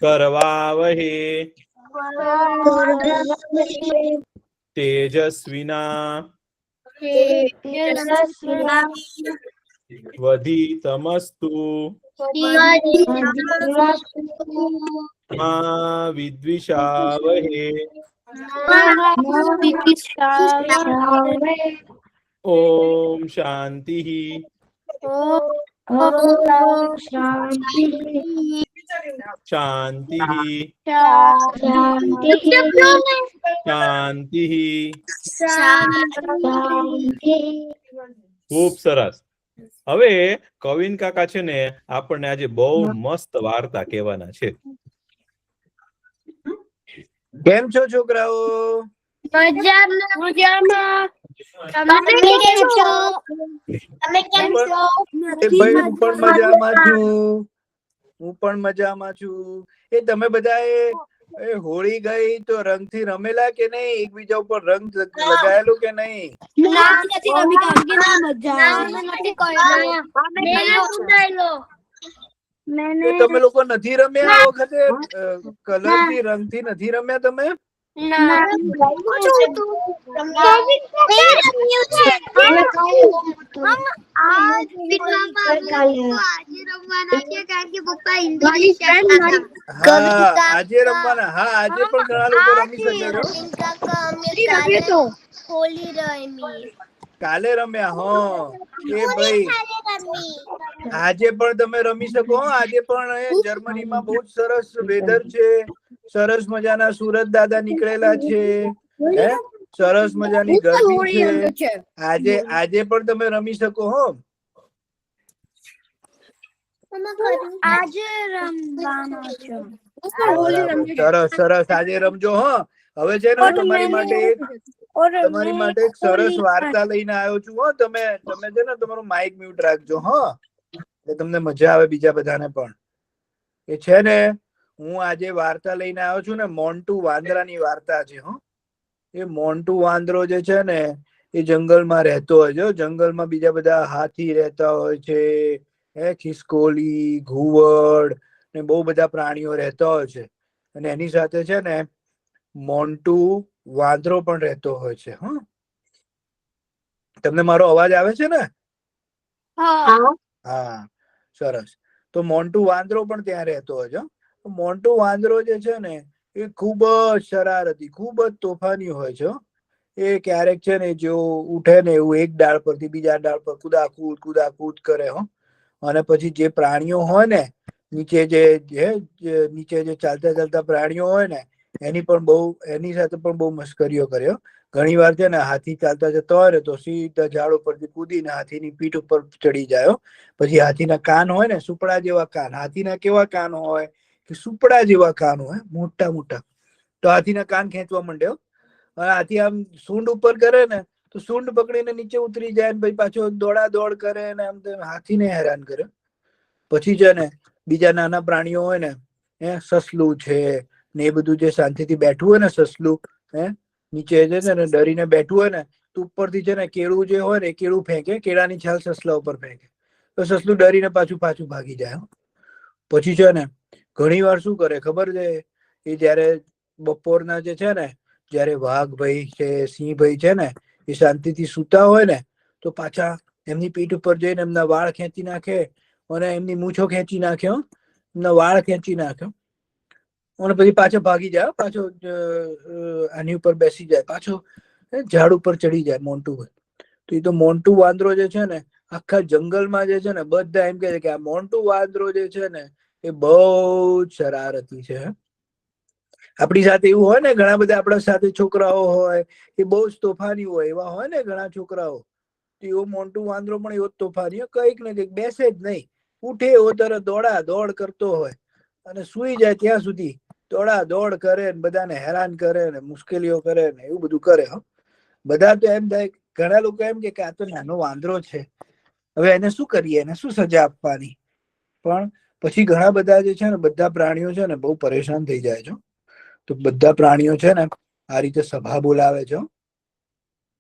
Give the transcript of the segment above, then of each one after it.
करवावहे तेजस्विना वधितमस्तु मा विद्विषावहे ओम शांति शांति शांति खूब सरस। હવે કવિન કાકા છે ને આપણને આજે બહુ મસ્ત વાર્તા કહેવાના છે। કેમ છો છોકરાઓ? હું પણ મજામાં છું। એ તમે બધાએ હોળી ગઈ તો રંગથી રમેલા કે નહીં? એકબીજા ઉપર રંગ લગાયેલું કે નહીં? તમે લોકો નથી રમ્યા આ વખતે? કલર થી રંગથી નથી રમ્યા તમે? આજે રમવાના? હા, આજે પણ ઘણા લોકો રમી શકે છો। કાલે રમ્યા? હા એ ભાઈ આજે પણ તમે રમી શકો। આજે પણ જર્મનીમાં બહુ સરસ વેધર છે। સરસ મજાના સુરત દાદા નીકળેલા છે। હે સરસ મજાની ગરમી છે। આજે પણ તમે રમી શકો હો। સરસ સરસ આજે રમજો હો। હવે છે ને તમારી માટે એક સરસ વાર્તા લઈને આવ્યો છું હો। તમે છે ને તમારું માઇક મ્યુટ રાખજો હો, એટલે તમને મજા આવે બીજા બધાને પણ। એ છે ને હું આજે વાર્તા લઈને આવ્યો છું ને મોન્ટુ વાંદરાની વાર્તા છે હો। એ મોન્ટુ વાંદરો જે છે ને એ જંગલમાં રહેતો હોય છે। જંગલમાં બીજા બધા હાથી રહેતા હોય છે, ખિસકોલી, ઘુવડ ને બહુ બધા પ્રાણીઓ રહેતા હોય છે। અને એની સાથે છે ને મોન્ટુ વાંદરો પણ રહેતો હોય છે। હા, તમને મારો અવાજ આવે છે ને? હા સરસ। તો મોન્ટુ વાંદરો પણ ત્યાં રહેતો હોય છે। મોન્ટુ વાંદરો જે છે ને એ ખૂબ જ શરારતી, ખૂબ જ તોફાની હોય છે। એ ક્યારેક છે ને જો ઉઠે ને એવું એક ડાળ પરથી બીજા ડાળ પર કુદાકૂદ કરે હો। અને પછી જે પ્રાણીઓ હોય ને નીચે જે ચાલતા પ્રાણીઓ હોય ને એની સાથે પણ બહુ મસ્કરીઓ કરે હો। ઘણી વાર છે ને હાથી ચાલતા જતા હોય ને તો સીધા ઝાડ ઉપરથી કૂદીને હાથીની પીઠ ઉપર ચડી જાય હો। પછી હાથીના કાન હોય ને સુપડા જેવા કાન। હાથીના કેવા કાન હોય કે સુપડા જેવા કાન હોય, મોટા મોટા। તો હાથીના કાન ખેંચવા માંડે હો। અને હાથી આમ સૂંઢ ઉપર કરે ને તો સૂંઢ પકડીને નીચે ઉતરી જાય ને પછી પાછો દોડા દોડ કરે ને આમ હાથીને હેરાન કરે। પછી છે ને બીજા નાના પ્રાણીઓ હોય ને સસલું છે ને એ બધું જે શાંતિથી બેઠું હોય ને સસલું નીચે છે ને ડરીને બેઠું હોય ને તો ઉપરથી છે ને કેળું જે હોય ને એ કેળું ફેંકે, કેળાની છાલ સસલા ઉપર ફેંકે તો સસલું ડરીને પાછું ભાગી જાય। પછી છે ને ઘણી વાર શું કરે ખબર છે? એ જયારે બપોરના જે છે ને જયારે વાઘ ભાઈ છે, સિંહ ભાઈ છે ને એ શાંતિથી સૂતા હોય ને તો પાછા એમની પીઠ ઉપર જઈને એમના વાળ ખેંચી નાખે અને એમની મૂછો ખેંચી નાખે, એમના વાળ ખેંચી નાખે અને પછી પાછો ભાગી જાય। પાછો આની ઉપર બેસી જાય, પાછો ઝાડ ઉપર ચડી જાય મોન્ટુ ભાઈ। તો એ તો મોન્ટુ વાંદરો જે છે ને આખા જંગલમાં જે છે ને બધા એમ કે છે કે આ મોન્ટુ વાંદરો જે છે ને એ બહુ જ શરારતી છે। આપણી સાથે એવું હોય ને, ઘણા બધા આપણા સાથે છોકરાઓ હોય એ બહુ જ તોફાની હોય, એવા હોય ને ઘણા છોકરાઓ। એવો મોન્ટુ વાંદરો પણ એવો જ તોફાની, કંઈક ને કંઈક બેસે જ નહીં। ઉઠે એવો તરત દોડા દોડ કરતો હોય અને સુઈ જાય ત્યાં સુધી દોડા દોડ કરે ને બધાને હેરાન કરે ને મુશ્કેલીઓ કરે ને એવું બધું કરે હો। બધા તો એમ થાય, ઘણા લોકો એમ કે આ તો નાનો વાંદરો છે, હવે એને શું કરીએ, એને શું સજા આપવાની? પણ પછી ઘણા બધા જે છે ને બધા પ્રાણીઓ છે ને બહુ પરેશાન થઈ જાય છે। તો બધા પ્રાણીઓ છે ને આ રીતે સભા બોલાવે છે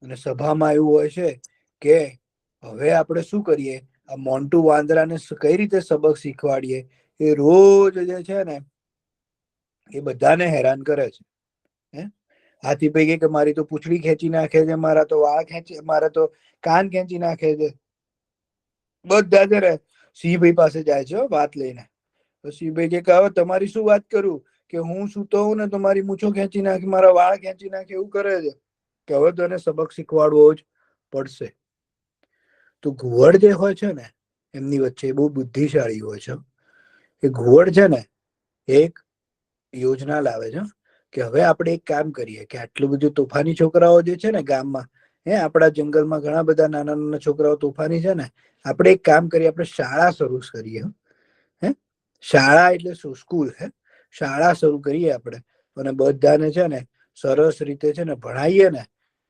અને સભામાં એવું હોય છે કે હવે આપણે શું કરીએ? આ મોન્ટુ વાંદરાને કઈ રીતે સબક શીખવાડીએ? એ રોજ જે છે ને એ બધાને હેરાન કરે છે. હાથી ભાઈ કે મારી તો પૂંછડી ખેંચી નાખે છે, મારા તો વાળ ખેંચી, મારા તો કાન ખેંચી નાખે છે. બધા છે ને સિંહભાઈ પાસે જાય છે વાત લઈને. તો સિંહભાઈ કે હવે તમારી શું વાત કરું, કે હું સૂતો હોઉં ને તો મારી મૂછો ખેંચી નાખે, મારા વાળ ખેંચી નાખે, એવું કરે છે. કે હવે તો એને સબક શીખવાડવો જ પડશે. તો ઘુવડ જે હોય છે ને એમની વચ્ચે બહુ બુદ્ધિશાળી હોય છે. એ ઘુવડ છે ને એક યોજના લાવે છે કે હવે આપણે એક કામ કરીએ કે આટલું બધું તોફાની છોકરાઓ જે છે ને ગામમાં, આપણા જંગલમાં ઘણા બધા નાના નાના છોકરાઓ તોફાની છે ને, આપણે એક કામ કરીએ, આપણે શાળા શરૂ કરીએ. શાળા એટલે શું? સ્કૂલ. શાળા શરૂ કરીએ આપણે, અને બધાને છે ને સરસ રીતે છે ને ભણાઈએ ને,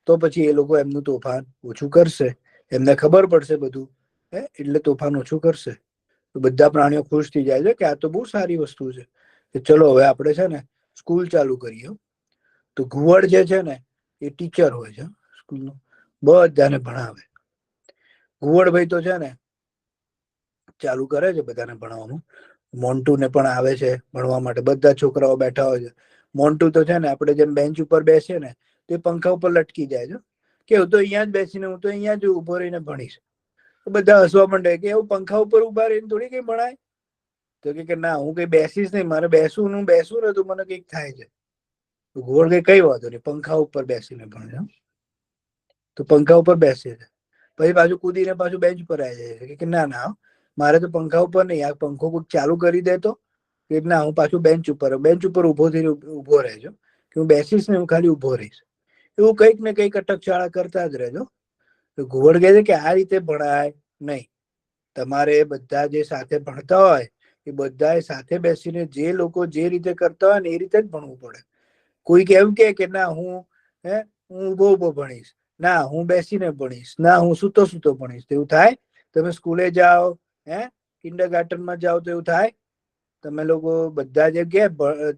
તો પછી એ લોકો એમનું તોફાન ઓછું કરશે. એમને ખબર પડશે બધું, એટલે તોફાન ઓછું કરશે. તો બધા પ્રાણીઓ ખુશ થઈ જાય છે કે આ તો બહુ સારી વસ્તુ છે, કે ચલો હવે આપણે છે ને સ્કૂલ ચાલુ કરીએ. તો ઘુવડ જે છે ને એ ટીચર હોય છે સ્કૂલનો, બધાને ભણાવે. ઘુવડભાઈ તો છે ને ચાલુ કરે છે બધાને ભણાવવાનું. મોન્ટુ ને પણ આવે છે ભણવા માટે. બધા છોકરાઓ બેઠા હોય છે. મોન્ટુ તો છે ને આપણે જેમ બેન્ચ ઉપર બેસીએ ને તો એ પંખા ઉપર લટકી જાય છે, કે હું તો અહીંયા જ બેસીને, હું તો અહીંયા જ ઉભો રહીને ભણીશ. તો બધા હસવા માંડે કે એવું પંખા ઉપર ઉભા રહીને થોડી કઈ ભણાય. તો કે ના, હું કઈ બેસીશ નહીં, મારે બેસું ને તો મને કઈક થાય છે. તો ઘુવડ કઈ વાંધો નહીં, પંખા ઉપર બેસીને ભણે. તો પંખા ઉપર બેસે છે. પછી પાછું કૂદીને પાછું બેન્ચ પર આવી જાય છે કે ના, મારે તો પંખા ઉપર નહીં, આ પંખો કોઈક ચાલુ કરી દે તો. કે ના, હું પાછું બેન્ચ ઉપર ઉભો થઈને ઉભો રહેજો, કે હું બેસીશ ને, હું ખાલી ઉભો રહીશ. એવું કંઈક ને કંઈક અટકચાળા કરતા જ રહેજો. તો ઘુવડ કહે છે કે આ રીતે ભણાય નહીં. તમારે બધા જે સાથે ભણતા હોય એ બધા સાથે બેસીને જે લોકો જે રીતે કરતા હોય ને એ રીતે જ ભણવું પડે. કોઈક એમ કે ના, હું ઉભો ઉભો ભણીશ, ના હું બેસીને ભણીશ, ના હું સૂતો સૂતો ભણીશ. તો એવું થાય? તમે સ્કૂલે જાઓ, કિન્ડરગાર્ટનમાં જાઓ તો એવું થાય? તમે લોકો બધા જે કે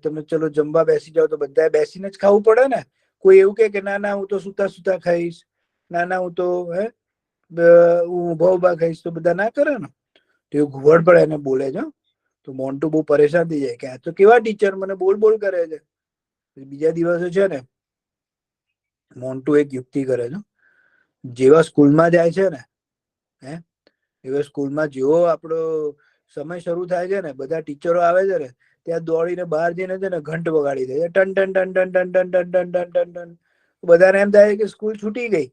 તમે ચલો જમવા બેસી જાઓ તો બધા બેસીને જ ખાવું પડે ને. કોઈ એવું કે ના હું તો સૂતા સૂતા ખાઈશ, ના હું તો હું ઉભા ઉભા ખાઈશ, તો બધા ના કરે ને. તો એ ઘુવડ પણ એને બોલે છે. તો મોન્ટુ બહુ પરેશાન થઈ જાય કે આ તો કેવા ટીચર, મને બોલ કરે છે. બીજા દિવસે છે ને મોન્ટુ એક યુક્તિ કરે છે. જેવા સ્કૂલમાં જાય છે ને, એવા સ્કૂલમાં જેવો આપણો સમય શરૂ થાય છે ને, બધા ટીચરો આવે છે ને, ત્યાં દોડીને બહાર જઈને છે ને ઘંટ વગાડી દે. ટન ટન ટન ટન ટન ટન ટન ટન ટન ટન ટન. બધાને એમ થાય કે સ્કૂલ છૂટી ગઈ,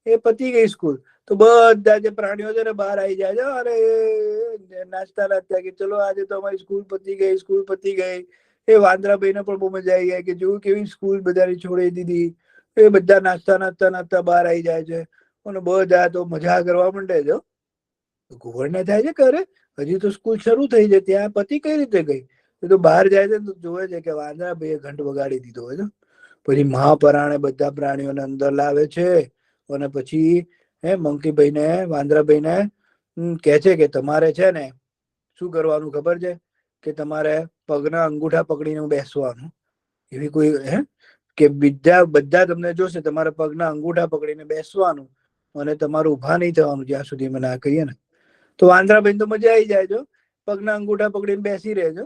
એ પતી ગઈ સ્કૂલ. તો બધા જે પ્રાણીઓ છે ને બહાર આવી જાય છે, અરે નાચતા નાચતા કે ચલો આજે તો અમારી સ્કૂલ પતી ગઈ, સ્કૂલ પતી ગઈ. એ વાંદરાભાઈને પણ બહુ મજા આવી જાય કે જોયું કેવી સ્કૂલ બધાની છોડી દીધી. એ બધા નાચતા નાચતા નાચતા બહાર આવી જાય છે, અને બધા તો મજા કરવા માંડે છે. ઘુવડને થાય છે કે અરે હજી તો સ્કૂલ શરૂ થઈ છે, ત્યાં પતી કઈ રીતે ગઈ? એ તો બહાર જાય છે તો જોવે છે કે વાંદરાભાઈએ ઘંટ વગાડી દીધો હોય છે. પછી મહાપરાણે બધા પ્રાણીઓને અંદર લાવે છે, અને પછી મંકીભાઈને, વાંદરાભાઈને કહે છે કે તમારે છે ને શું કરવાનું ખબર છે? કે તમારે પગના અંગૂઠા પકડીને બેસવાનું. એવી કોઈ કે બધા તમને જોશે, તમારે પગના અંગૂઠા પકડીને બેસવાનું, અને તમારું ઉભા નહીં થવાનું જ્યાં સુધી અમે ના કહીએ ને. તો વાંદરાભાઈ તો મજા આવી જાય છે, પગના અંગૂઠા પકડીને બેસી રહેજો.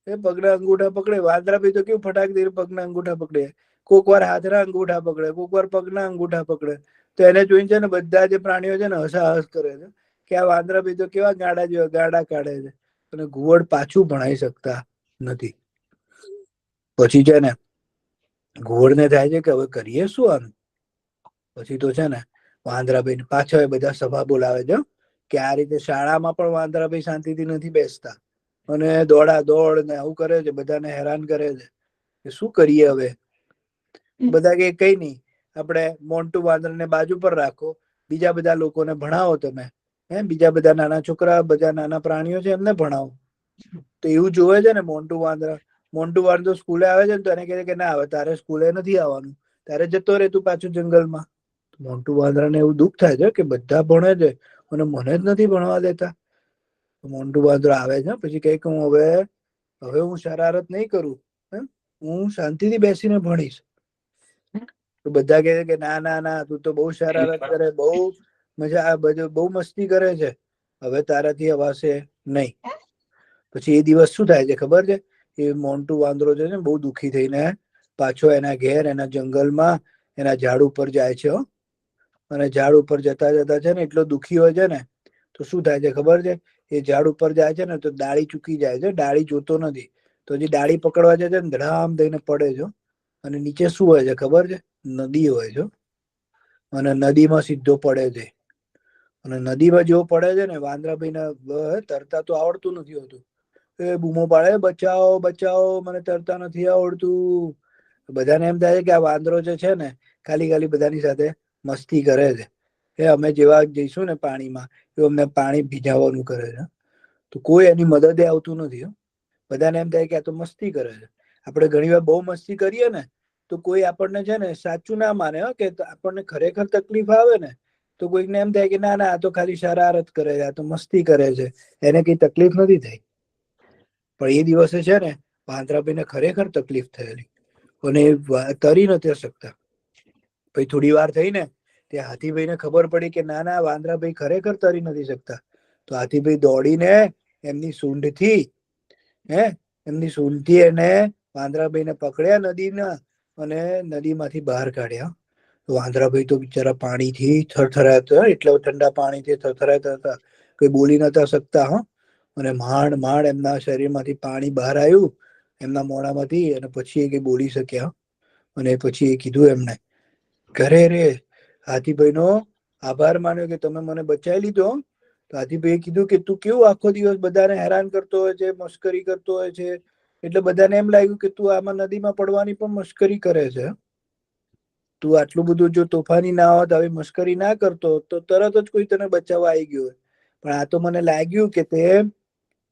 એ પગના અંગૂઠા પકડે. વાંદરાભાઈ તો કેવું ફટાક દઈને પગના અંગૂઠા પકડે. કોક વાર હાથના અંગૂઠા પકડે, કોક વાર પગના અંગૂઠા પકડે. તો એને જોઈને છે ને બધા જે પ્રાણીઓ છે ને હસાહસ કરે છે કે આ વાંદરાભાઈ તો કેવા ગાડા કાઢે છે. અને ઘુવડ પાછું ભણાઈ શકતા નથી. પછી છે ને ઘુવડને થાય છે કે હવે કરીએ શું આનું? પછી તો છે ને વાંદરાભાઈ પાછા એ બધા સભા બોલાવે છે કે આ રીતે શાળામાં પણ વાંદરાભાઈ શાંતિથી નથી બેસતા, અને દોડા દોડ ને આવું કરે છે, બધાને હેરાન કરે છે. કે શું કરીએ હવે? બધા કે કઈ નહીં, આપણે મોન્ટુ વાંદરાને બાજુ પર રાખો, બીજા બધા લોકોને ભણાવો તમે. બીજા બધા નાના છોકરા, બધા નાના પ્રાણીઓ છે એમને ભણાવો. તો એવું જોવે છે ને મોન્ટુ વાંદરો સ્કૂલે આવે છે ને તો એને કહે કે ના, હવે તારે સ્કૂલે નથી આવવાનું, તારે જતો રહે તું પાછું જંગલમાં. મોન્ટુ વાંદરાને એવું દુઃખ થાય છે કે બધા ભણે છે અને મને જ નથી ભણવા દેતા. મોન્ટુ વાંદરો આવે છે, પછી કહે કે હવે હું શરારત નહીં કરું, હું શાંતિથી બેસીને ભણીશ. તો બધા કહે કે ના, તું તો બહુ શરારત કરે, બહુ મસ્તી કરે છે, હવે તારાથી અવાશે નહીં. પછી એ દિવસ શું થાય છે ખબર છે? એ મોન્ટુ વાંદરો છે ને બહુ દુઃખી થઈને પાછો એના ઘેર એના જંગલમાં એના ઝાડ ઉપર જાય છે અને ઝાડ ઉપર જતા જતા છે ને એટલો દુઃખી હોય છે ને તો શું થાય છે ખબર છે? એ ઝાડ ઉપર જાય છે ને તો ડાળી ચૂકી જાય છે, ડાળી જોતો નથી, તો જે ડાળી પકડવા જાય છે ને ધડામ થઈને પડે છે અને નીચે શું હોય છે ખબર છે? નદી હોય છે અને નદીમાં સીધો પડે છે અને નદીમાં જેવો પડે છે ને વાંદરાભાઈને તરતા તો આવડતું નથી હોતું. એ બૂમો પાડે, બચાવો બચાવો, મને તરતા નથી આવડતું. બધાને એમ થાય છે કે આ વાંદરો જે છે ને ખાલી ખાલી બધાની સાથે મસ્તી કરે છે. એ અમે જેવા જઈશું ને પાણીમાં એવું અમને પાણી ભીજાવવાનું કરે છે. તો કોઈ એની મદદે આવતું નથી. બધાને એમ થાય કે આ તો મસ્તી કરે છે. આપણે ઘણી વાર બહુ મસ્તી કરીએ ને તો કોઈ આપણને છે ને સાચું ના માને કે આપણને ખરેખર તકલીફ આવે ને તો કોઈકને એમ થાય કે ના ના આ તો ખાલી શરારત કરે છે, આ તો મસ્તી કરે છે, એને કઈ તકલીફ નથી થઈ. પણ એ દિવસે છે ને વાંદરાભાઈને ખરેખર તકલીફ થયેલી અને તરી નથી શકતા. પછી થોડી વાર થઈ ને તે હાથીભાઈને ખબર પડી કે ના ના વાંદરાભાઈ ખરેખર તરી નથી શકતા. તો હાથીભાઈ દોડીને એમની સૂંઢથી એમની સૂંઢથી એને વાંદરાભાઈને પકડ્યા નદીના અને નદીમાંથી બહાર કાઢ્યા. વાંદરાભાઈ તો બિચારા પાણીથી થરથરાતા, એટલા ઠંડા પાણીથી થરથરાતા હતા, કોઈ બોલી નતા શકતા. અને માંડ માંડ એમના શરીરમાંથી પાણી બહાર આવ્યું એમના મોઢામાંથી અને પછી એ કઈ બોલી શક્યા. અને પછી એ કીધું એમને ઘરે રે હાથીભાઈનો આભાર માન્યો કે તમે મને બચાવી લીધો. તો હાથીભાઈએ કીધું કે તું કેવું આખો દિવસ બધાને હેરાન કરતો હોય છે, મસ્કરી કરતો હોય છે, એટલે બધાને એમ લાગ્યું કે તું આમાં નદીમાં પડવાની પણ મસ્કરી કરે છે. તું આટલું બધું જો તોફાની ના હોત, આવી મસ્કરી ના કરતો તો તરત જ કોઈ તને બચાવવા આવી ગયું હોય. પણ આ તો મને લાગ્યું કે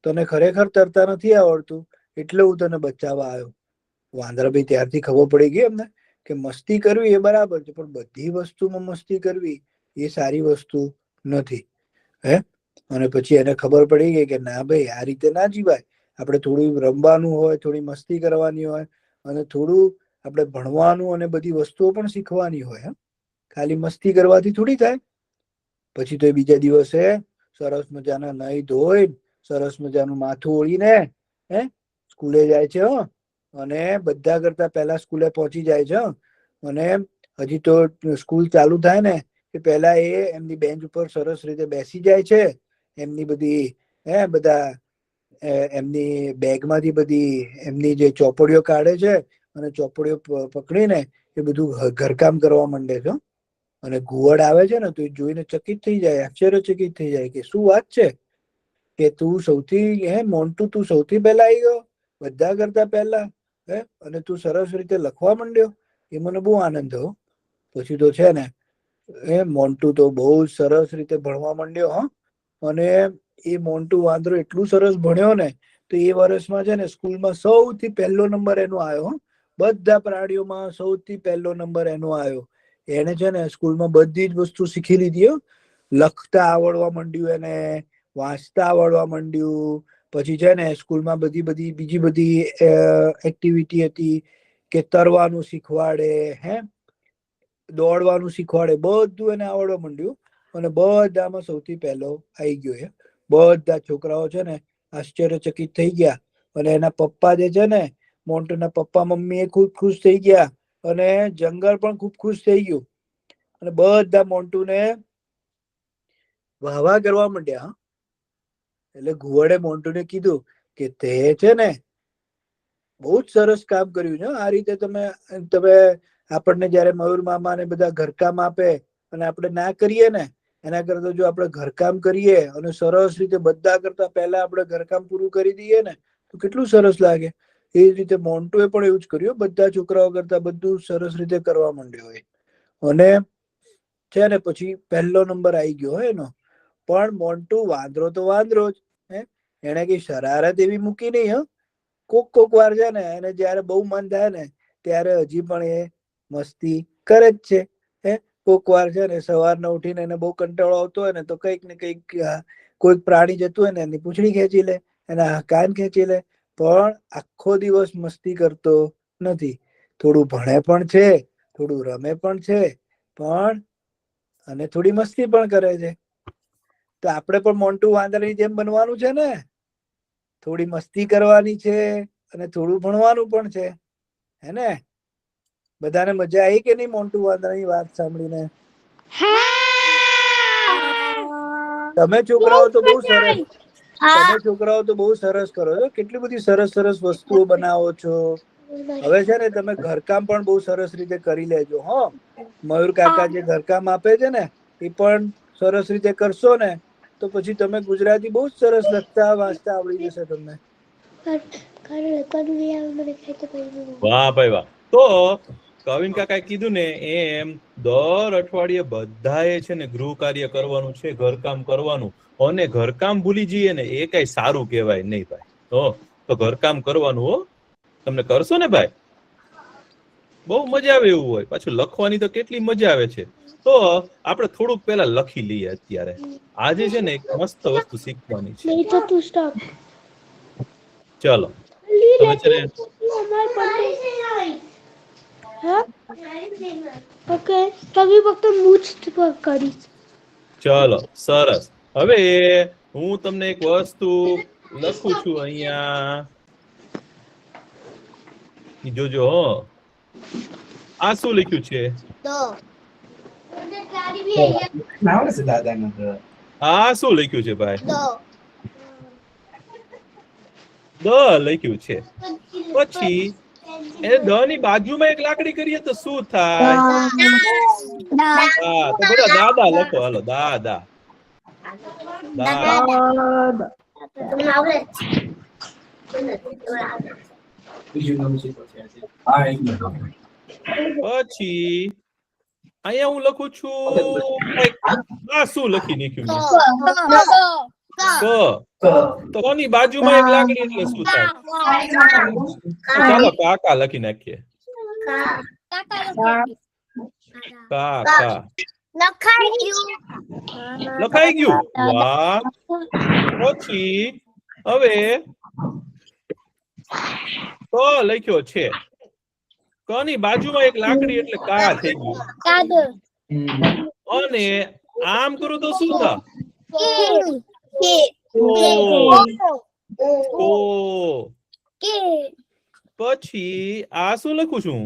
તને ખરેખર તરતા નથી આવડતું એટલે હું તને બચાવવા આવ્યો. વાંદરાભાઈ ત્યારથી ખબર પડી ગઈ એમને કે મસ્તી કરવી એ બરાબર છે પણ બધી વસ્તુમાં મસ્તી કરવી એ સારી વસ્તુ નથી. અને પછી એને ખબર પડી ગઈ કે ના ભાઈ આ રીતે ના જીવાય. આપણે થોડું રમવાનું હોય, થોડી મસ્તી કરવાની હોય અને થોડું આપણે ભણવાનું અને બધી વસ્તુઓ પણ શીખવાની હોય. ખાલી મસ્તી કરવાથી થોડી થાય. પછી તો એ બીજા દિવસે સરસ મજાના નાઈ ધોઈ સરસ મજાનું માથું ઓળીને સ્કૂલે જાય છે અને બધા કરતા પહેલા સ્કૂલે પહોંચી જાય છે. અને હજી તો સ્કૂલ ચાલુ થાય ને કે પેલા એ એમની બેન્ચ ઉપર સરસ રીતે બેસી જાય છે. એમની બધી બધા એમની બેગમાંથી બધી એમની જે ચોપડીઓ કાઢે છે અને ચોપડીઓ પકડીને એ બધું ઘરકામ કરવા માંડે છે. અને ઘુવડ આવે છે ને તો એ જોઈને ચકિત થઈ જાય, આશ્ચર્યચકિત થઈ જાય કે શું વાત છે કે તું સૌથી મોન્ટુ તું સૌથી પહેલા આવી ગયો બધા કરતા પહેલા અને તું સરસ રીતે લખવા માંડ્યો. એ મને બહુ આનંદ થયો. પછી તો છે ને મોન્ટુ તો બહુ સરસ રીતે ભણવા માંડ્યો. અને એ મોન્ટુ વાંદરો એટલું સરસ ભણ્યો ને તો એ વર્ષમાં છે ને સ્કૂલમાં સૌથી પહેલો નંબર એનો આવ્યો. બધા પ્રાણીઓમાં સૌથી પહેલો નંબર એનો આવ્યો. એને છે ને સ્કૂલમાં બધી જ વસ્તુ શીખી લીધી. લખતા આવડવા માંડ્યું, એને વાંચતા આવડવા માંડ્યું. પછી છે ને સ્કૂલમાં બીજી બધી એક્ટિવિટી હતી કે તરવાનું શીખવાડે, દોડવાનું શીખવાડે, બધું એને આવડવા માંડ્યું. અને બધામાં સૌથી પહેલો આવી ગયો. બધા છોકરાઓ છે ને આશ્ચર્યચકિત થઈ ગયા. અને એના પપ્પા જે છે ને મોન્ટુના પપ્પા મમ્મી એ ખુબ ખુશ થઈ ગયા અને જંગલ પણ ખુબ ખુશ થઈ ગયું. અને બધા મોન્ટુને વાહ વાહ કરવા માંડ્યા. એટલે ઘુવડે મોન્ટુને કીધું કે તે છે ને બહુ જ સરસ કામ કર્યું છે. આ રીતે તમે આપણને જયારે મયુર મામા ને બધા ઘરકામ આપે અને આપણે ના કરીએ ને એના કરતા જો આપણે ઘરકામ કરીએ અને સરસ રીતે બધા કરતા પહેલા આપણે ઘરકામ પૂરું કરી દઈએ ને તો કેટલું સરસ લાગે. એ રીતે મોન્ટુ એ પણ એવું જ કર્યું. બધા છોકરાઓ કરતા બધું સરસ રીતે કરવા માંડ્યો હોય અને છે ને પછી પહેલો નંબર આવી ગયો હોય એનો. પણ મોન્ટુ વાંદરો તો વાંદરો જ એને કઈ શરારત એવી મૂકી નહી. કોક વાર છે ને એને જયારે બહુ મન થાય ને ત્યારે હજી પણ એ મસ્તી કરે જ છે. કોક વાર છે ને સવારના ઉઠીને એને બહુ કંટાળો આવતો હોય ને તો કંઈક ને કંઈક કોઈક પ્રાણી જતું હોય ને એની પૂંછડી ખેંચી લે, એના કાન ખેંચી લે. પણ આખો દિવસ મસ્તી કરતો નથી. થોડું ભણે પણ છે, થોડું રમે પણ છે, પણ અને થોડી મસ્તી પણ કરે છે. તો આપણે પણ મોન્ટુ વાંદરાની જેમ બનવાનું છે ને. થોડી મસ્તી કરવાની છે અને થોડું ભણવાનું પણ છે, હે ને? બધાને મજા આવી કે નહીં મોન્ટુ વાંદરાની વાત સાંભળીને? તમે છોકરાઓ તો બહુ સરસ કરો છો. કેટલી બધી સરસ સરસ વસ્તુઓ બનાવો છો. હવે છે ને તમે ઘરકામ પણ બહુ સરસ રીતે કરી લેજો. હો, મયુર કાકા જે ઘરકામ આપે છે ને એ પણ સરસ રીતે કરશો ને તો પછી તમે ગુજરાતી બહુ જ સરસ લખતા વાંચતા આવડી જશે તમને. વાહ ભાઈ વાહ. તો કવિન કાકાએ કીધું ને એમ દર અઠવાડિયે બધાએ છે ને ગૃહ કાર્ય કરવાનું છે, ઘરકામ કરવાનું. અને ઘરકામ ભૂલી જઈએ ને એ કઈ સારું કહેવાય નહીં ભાઈ. તો ઘરકામ કરવાનું હો. તમને કરશો ને ભાઈ? બહુ મજા આવે એવું હોય. પાછું લખવાની તો કેટલી મજા આવે છે. તો આપણે થોડુંક પેલા લખી લઈએ અત્યારે. આજે છે ને એક મસ્ત વસ્તુ શીખવાની છે. ચલો તમે છે ને ઓકે, તમે ફક્ત મૂછ કરીશ. ચલો સરસ. હવે હું તમને એક વસ્તુ લખું છું અહીંયા. જોજો. આ શું લખ્યું છે? આ શું લખ્યું છે ભાઈ? દ લખ્યું છે. પછી એ દ ની બાજુમાં એક લાકડી કરીએ તો શું થાય? હા, તો બધા દાદા લખો. હાલો, દાદા. પછી અહીંયા હું લખું છું આ શું લખી નાખ્યું? તો ની બાજુમાં એક લાકડી એટલે શું થાય? ચાલો કાકા લખી નાખીએ. કાકા લખાઈ ગયું. વાહ. પછી હવે ક લખ્યો છે. ક ની બાજુમાં એક લાકડી એટલે કા થઈ ગયું. અને આમ કરું તો શું થાય? પછી આ શું લખું છું?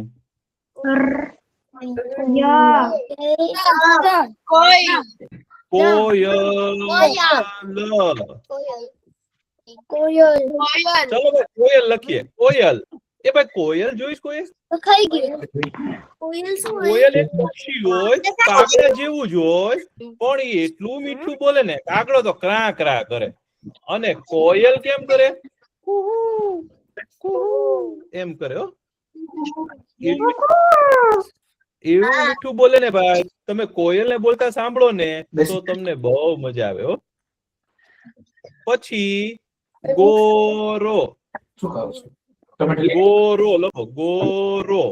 કોયલ. ચલો ભાઈ કોયલ લખીએ. કોયલ. એ ભાઈ કોયલ જોઈશ? કોયલ એક પક્ષી હોય, કાગડા જેવું જ હોય, પણ એ એટલું મીઠું બોલે ને. કાગડો તો ક્રા ક્રા કરે અને કોયલ કેમ કરે? એમ કરે. હો, એવું મીઠું બોલે ને ભાઈ. તમે કોયલ ને બોલતા સાંભળો ને તો તમને બહુ મજા આવે. હો. પછી ગોરો. ગોરો લખો. ગોરો.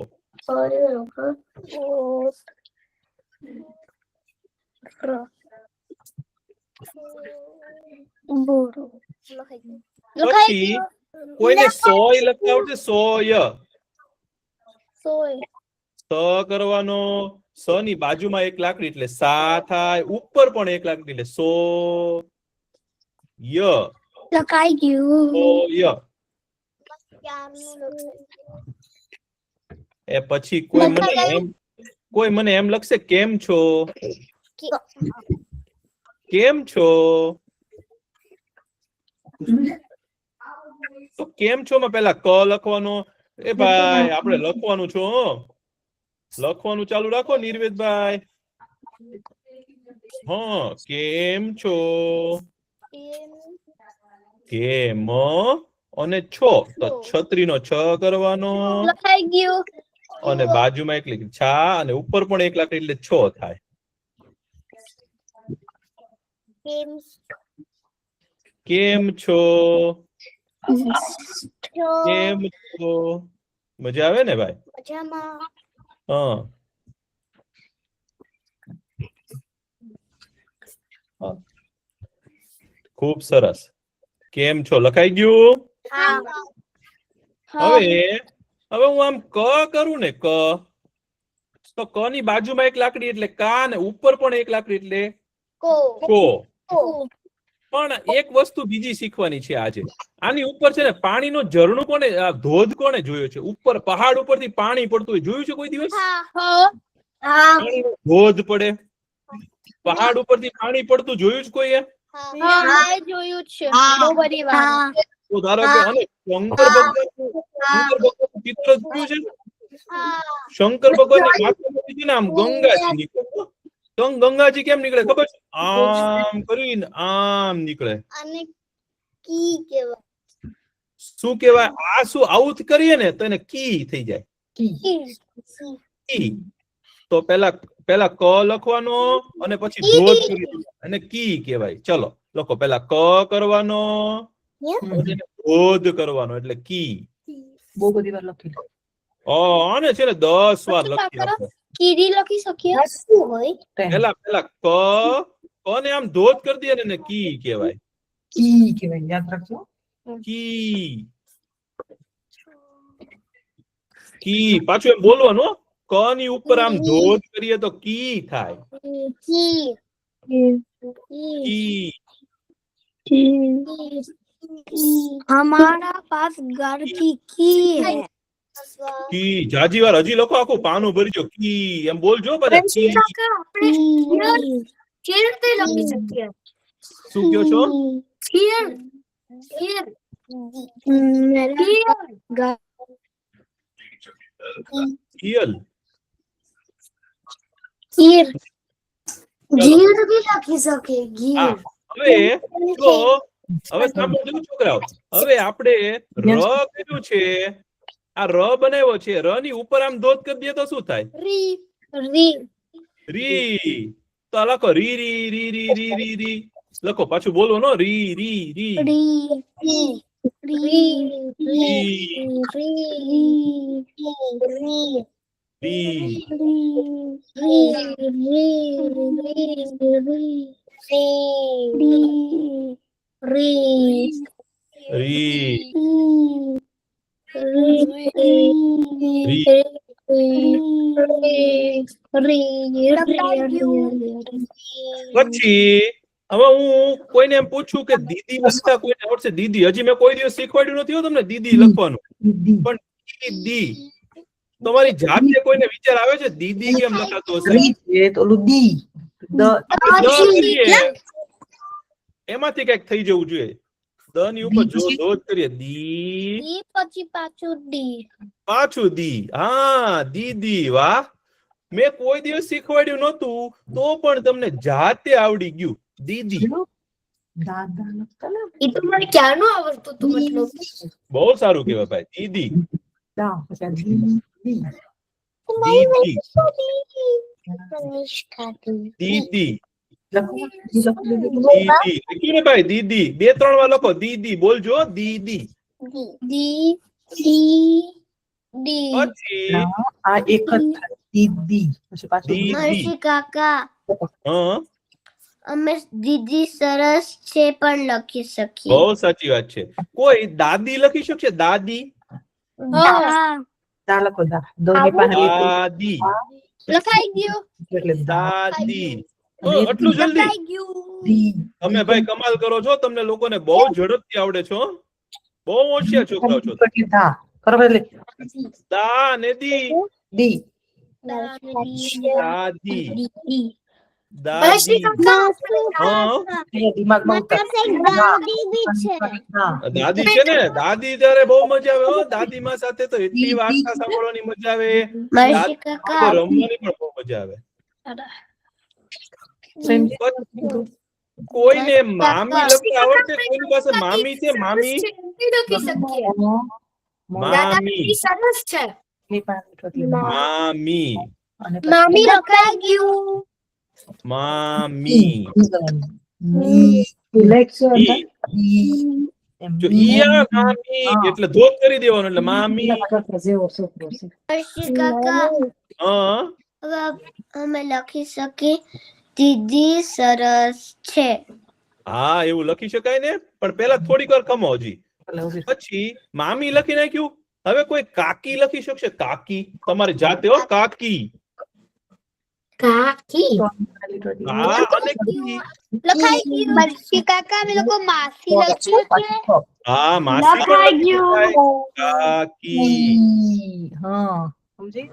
પછી કોઈને સોય લખતા આવડે? સોય. સ કરવાનો. સ ની બાજુમાં એક લાકડી એટલે સા થાય. ઉપર પણ એક લાકડી એટલે સો ય. લખાઈ ગયું. ય. એ પછી કોઈ મને એમ લખશે કેમ છો? કેમ છો? તો કેમ છો માં પેલા ક લખવાનો. એ ભાઈ આપણે લખવાનું છો. લખવાનું ચાલુ રાખો નિર્વેદભાઈ. હા, કેમ છો? કેમ અને છો તો છત્રીનો છ કરવાનો. લખાઈ ગયું. અને બાજુમાં એક લાકડી છા અને ઉપર પણ એક લાકડી એટલે છો થાય. કેમ છો? કેમ છો? મજા આવે ને ભાઈ? હા. ખૂબ સરસ. કેમ છો લખાઈ ગયું? હવે હું આમ ક કરું ને ક તો ક ની બાજુમાં એક લાકડી એટલે કા ને ઉપર પણ એક લાકડી એટલે કો. પણ એક વસ્તુ બીજી શીખવાની છે આજે. આની ઉપર છે ને પાણીનો ઝરણું કોને, ધોધ કોને જોયો છે? ઉપર પહાડ ઉપરથી પાણી પડતું હોય, જોયું છે કોઈ દિવસ? પાણીનો ધોધ પડે, પહાડ ઉપરથી પાણી પડતું જોયું છે કોઈએ? જોયું છે બહુ બધી વાર. તો ધારો કે અને શંકર ભગવાનનું ચિત્ર જોયું છે? શંકર ભગવાનની માથામાંથી છે ને આમ ગંગાજી નીકળે. તો ગંગાજી કેમ નીકળે ખબર છે? આમ કરીને આમ નીકળે. અને કી કેવાય. શું કહેવાય? આ શું આવું કરીએ ને તો એને કી થઈ જાય. કી. તો પેલા ક લખવાનો અને પછી ધોધ કરી અને કી કહેવાય. ચલો લખો. પેલા ક કરવાનો અને ધોધ કરવાનો એટલે કી. બહુ બધી વાર લખી લો. આને છે ને 10 વાર લખી નાખો. કીડી લખી શકીએ શું હોય? પેલા ક ને આમ ધોધ કરી દે ને એને કી કહેવાય. કી કહેવાય, યાદ રાખજો. કી. કી પાછું એમ બોલવાનું. ક ની ઉપર આમ ધોધ કરીએ તો કી થાય. કી કી. हमारा पास घर की की है. કી. જાજી વાર હજી લખો, આખું પાનું ભરીજો. કી એમ બોલજો બધા. કી. શું કહો છો? ઈયલ. ગીર भी લખી શકે. હા. હવે જો હવે સાંભળજો છોકરાઓ. હવે આપણે ર કર્યું છે, આ ર બનાવ્યો છે. ર ની ઉપર આમ ધોધ કરી દઈએ તો શું થાય? રી. તો લખો રી રી રી રી રી રી રી. લખો પાછું બોલો નો. રી રી રી પછી હવે હું કોઈને એમ પૂછું કે દીદી લખતા કોઈને આવડશે? દીદી હજી મેં કોઈ દિવસ શીખવાડ્યું નથી હો તમને દીદી લખવાનું. પણ દીદી તમારી જાતે કોઈને વિચાર આવે છે દીદી કેમ લખાતું હશે? રી છે તો ઓલું દી. આપણે દ કરીએ એમાંથી કઈક થઈ જવું જોઈએ. દ ની ઉપર જો ધોધ કરીએ દી પછી પાછું ડી. પાછું દી. હા દીદી. વાહ. મેં કોઈ દિવસ શીખવાડ્યું નતું તો પણ તમને જાતે આવડી ગયું. દીદી. દાદા લખતા ને. એ તો મને ક્યારનું આવડતું હતું. મતલબ બહુ સારું કહેવાય ભાઈ. દીદી. દા પછી દી. દીદી. દીદી. લખો. દીદી. લખ્યું ને ભાઈ? દીદી. 2-3 વાર લખો. દીદી બોલજો. દીદી. ડી ડી ડી. પછી આ એક જ થાય. દીદી પછી પાછું દીદી. મર્ષી કાકા, હા અમે દીદી સરસ છે પણ લખી શકીએ. બહુ સાચી વાત છે. કોઈ દાદી લખી શકશે? દાદી. દા લખો. દા દોની પાસે દાદી. લખાઈ ગયું. એટલે દા દાદી. આટલું જલ્દી? લખાઈ ગયું. દી. તમે ભાઈ કમાલ કરો છો. તમને લોકોને બહુ ઝડપથી આવડે છો. બહુ હોશિયાર છોકરાઓ છો. એટલે દા કરો એટલે દા ને દી. દી. દાદી. દીદી. દાદી. હા દિમાગમાં ઉતાર. હા દાદી છે ને. દાદી ત્યારે બહુ મજા આવે હો. દાદી માં સાથે તો એટલી વાર્તા સાંભળવાની મજા આવે. મર્ષી કાકા, રમવાની પણ બહુ મજા આવે. સમજી? કોઈને મામી લખતા આવડશે? કોઈની પાસે મામી છે? મામી. મામી. ની પાસે એટલે મામી. અને મામી લખાઈ ગયું. મામી. મી સિલેક્શન ઈ. જો ઈ આવે મામી એટલે ધોધ કરી દેવાનો એટલે મામી. મર્ષી કાકા, હા હવે અમે લખી શકીએ દીદી સરસ છે. હા એવું લખી શકાય ને. પણ પેલા થોડીક વાર ખમો હજી. પછી મામી લખી નાખ્યું. હવે કોઈ કાકી લખી શકશે? કાકી તમારી જાતે હો. કાકી. કાકી કા અને કી. લખાઈ ગયું બરસી કાકા અમે લોકો માસી લખ્યું છે હા માસી પણ લખાઈ લખી શકાય. ગયું કાકી. હા સમજી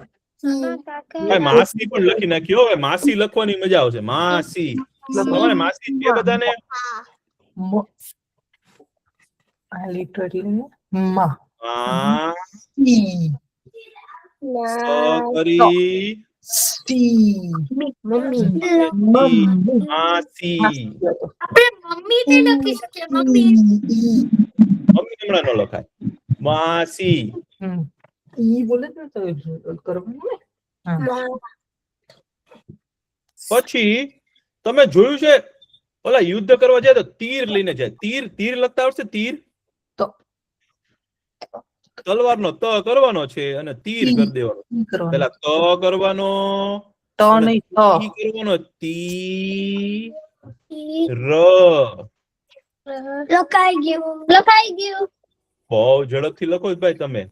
કાકા ભાઈ માસી પણ લખી નાખ્યો. હવે માસી લખવાની મજા આવશે. માસી. તમારે માસી છે બધાને? આ લીટો એટલે માં મા ઈ સ કરી સી મમ્મી માસી. આપણે મમ્મી તે લખી શકીએ મમ્મી મમ્મી હમણાં ન લખાય. માસી. ઈ બોલે તો કરવાનું ને હા પછી તમે જોયું છે ઓલા યુદ્ધ કરવા જાય તો તીર લઈને જાય. તીર તીર લખતા આવડશે? તીર તો તલવારનો ત કરવાનો છે અને તીર કરી દેવાનો. ઈ કરવાનું પેલા ત કરવાનો તો અને નહીં તી કરવાનો. તી ર. લખાઈ ગયું બહુ ઝડપથી લખો ભાઈ તમે.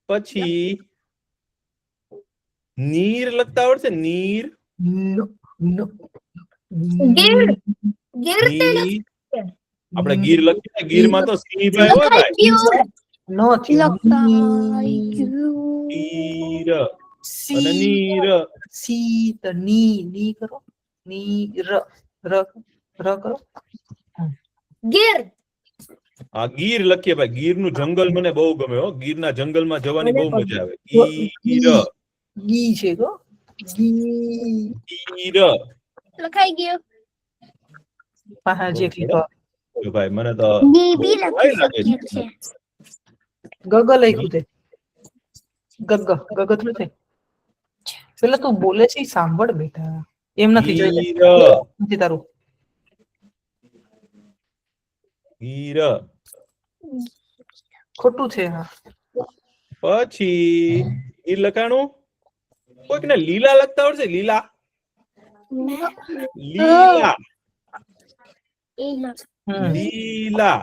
પછી નીર લખતા આવડશે? નીર. નો નો ગીર ની. આપણે ગીર લખીએ. ગીરમાં તો સિંહભાઈ હોય ભાઈ. નો લખાઈ ગયું તીર અને સી નીર. સી તો ની કરો ની ર કરો ગીર હા ગીર લખીએ ભાઈ. ગીરનું જંગલ મને બહુ ગમે હો. ગીરના જંગલમાં જવાની બહુ મજા આવે. ગીર. ગી છે તો ગી ગીર. લખાઈ ગયું પાહા જેટલી તો ભાઈ મને તો બી બહુ લખી લાગે છે. શકીએ છે ગગ લખ્યું તે ગગ થોડું થાય પેલા તું બોલે છે ઈ સાંભળ બેટા એમ નથી જોઈ ગીર. નથી તારું ગીર. ખોટું છે હા પછી ગીર લખાણું. કોઈકને લીલા લખતા આવડશે? લીલા. લીલા. લીલા.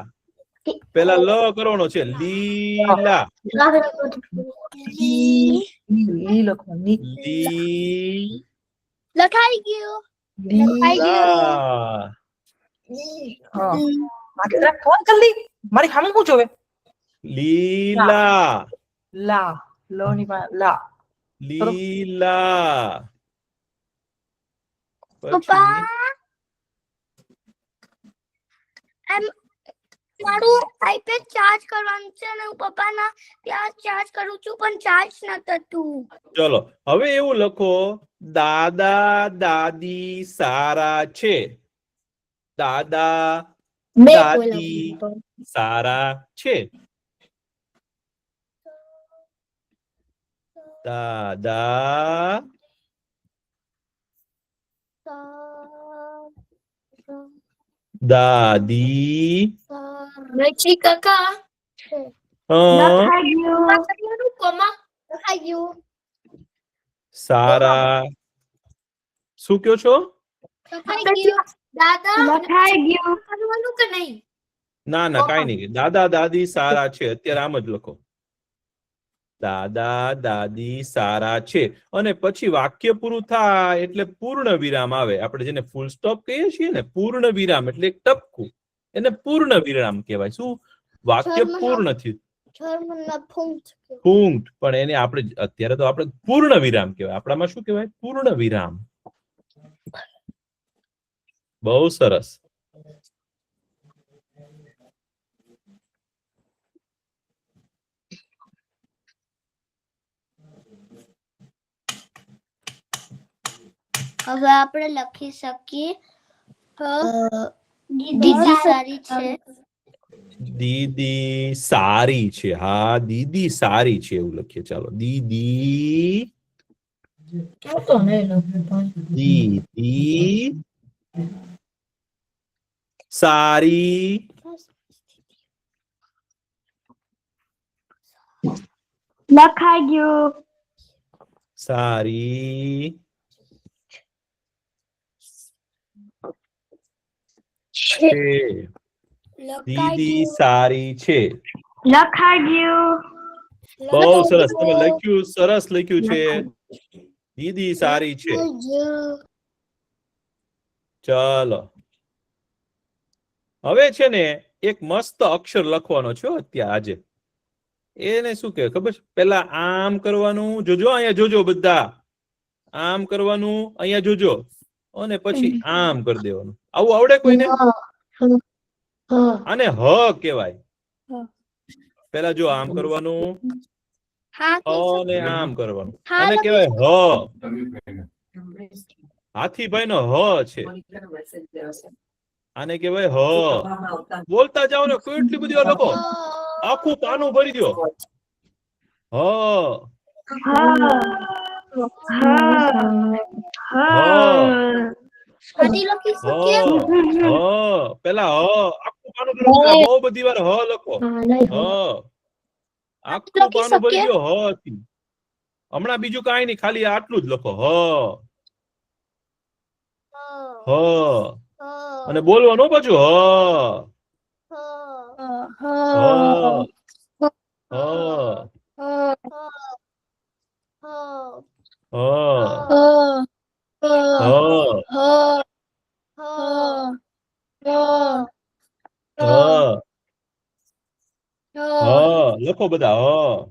પેલા લ કરવાનો છે. લીલા. લી લખવાની લી. લખાઈ ગયું લીલા. હા આગળ રાખ ફોન જલ્દી મારી સામે પૂછો હવે લીલા. લા લો ની પા લા લીલા. પપ્પા એમ મારું આઈપેડ ચાર્જ કરવાનું છે અને હું પપ્પાના ત્યાં ચાર્જ કરું છું પણ ચાર્જ ન થતું ચલો હવે એવું લખો. દાદા દાદી સારા છે. દાદા દાદી સારા છે. દાદા દાદી રચી કાકા લખાઈ ગયું સારા. શું કયો છો? દાદા લખાઈ ગયું કરવાનું કે નહીં ના ના કાઈ નહીં. દાદા દાદી સારા છે. અત્યારે આમ જ લખો. દાદા દાદી સારા છે અને પછી વાક્ય પૂરું થાય એટલે પૂર્ણ વિરામ આવે. આપણે જેને ફૂલ સ્ટોપ કહીએ છીએ ને પૂર્ણ વિરામ એટલે એક ટપકું એને પૂર્ણ વિરામ કહેવાય. શું? વાક્ય પૂર્ણ થયું. પૂંક્ત પણ એને આપણે અત્યારે તો આપણે પૂર્ણ વિરામ કહેવાય. આપણામાં શું કહેવાય? પૂર્ણ વિરામ. બહુ સરસ. હવે આપણે લખી શકીએ દીદી સારી છે દીદી સારી છે. હા દીદી સારી છે એવું લખીએ. ચાલો દીદી દીદી સારી લખાઈ ગયું સારી છે. દીદી સારી છે. લખાઈ ગયું બહુ સરસ. તમે લખ્યું સરસ લખ્યું છે. દીદી સારી છે. ચાલો હવે છે ને એક મસ્ત અક્ષર લખવાનો છે અત્યારે આજે. એને શું કે ખબર છે? પેલા આમ કરવાનું, જોજો અહીંયા જોજો બધા, આમ કરવાનું, અહીંયા જોજો, અને પછી આમ કરી દેવાનું. આવું આવડે કોઈને? આને હ કહેવાય. પેલા જો આમ કરવાનું અને આમ કરવાનું, આને કહેવાય હ. હાથીભાઈ નો હ છે, આને કહેવાય હ. બોલતા જાઓ ને, કેટલી બધી લખો, આખું પાનું ભરી દો. હ પેલા હ આખું પાનું ભરી દો. બહુ બધી વાર હ લખો. હ આખું પાનું ભરી દો હ થી. હમણાં બીજું કાંઈ નહીં, ખાલી આટલું જ લખો. હ અને બોલવાનું પાછું હ. લખો બધા.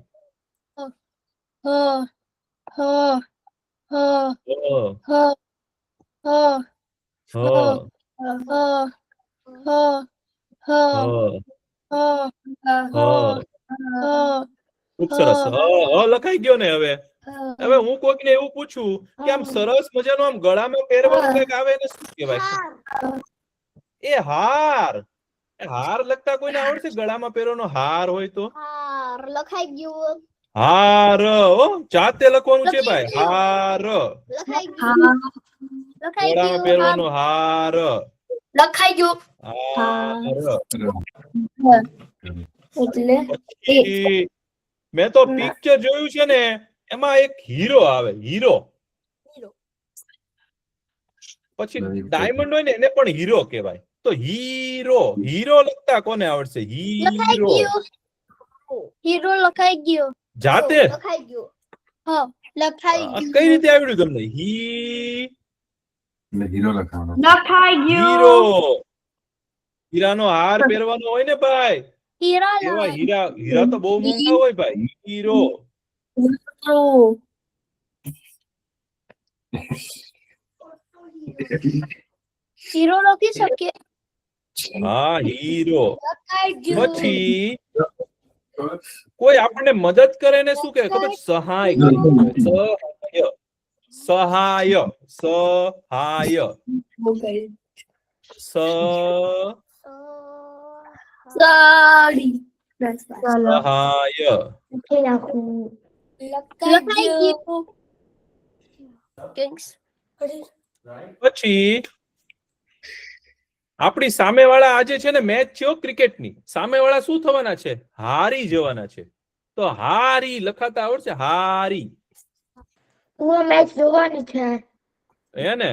ખૂબ સરસ. લખાઈ ગયો ને. હવે હું કોઈકને એવું પૂછું કે આમ સરસ મજાનું આમ ગળામાં પહેરવાનું કઈક આવે એને શું કહેવાય? એ હાર. હાર લખતા કોઈને આવડશે? ગળામાં પહેરવાનો હાર હોય તો લખાઈ ગયું. હાર. જાતે લખવાનું છે ભાઈ. હાર. ગળામાં પહેરવાનો હાર. લખાઈ ગયું. પછી મેં તો પિક્ચર જોયું છે ને, એમાં એક હીરો આવે. હીરો. પછી ડાયમંડ હોય ને, એને પણ હીરો કહેવાય. તો હીરો. હીરો લખતા કોને આવડશે? હીરો. હીરો લખાઈ ગયો. જાતે લખાઈ ગયો. લખાઈ ગયું. કઈ રીતે આવડ્યું તમને? હીરો લખવાનો. હીરો. હીરાનો હાર પહેરવાનો હોય ને ભાઈ. એવા હીરા તો બહુ મોંઘા હોય ભાઈ. હીરો. હીરો લખી શકીએ. હા, હીરો. લખાઈ ગયું. પછી કોઈ આપણને મદદ કરે ને શું કે ખબર? સહાય કરે. સહાય. સહાય. સાડી. સહાય. લખાઈ ગયું. પછી આપણી સામેવાળા આજે છે ને મેચ છે ક્રિકેટની. સામેવાળા શું થવાના છે? હારી જવાના છે. તો હારી લખાતા આવડશે? હારી. મેચ જોવાની છે. હે ને?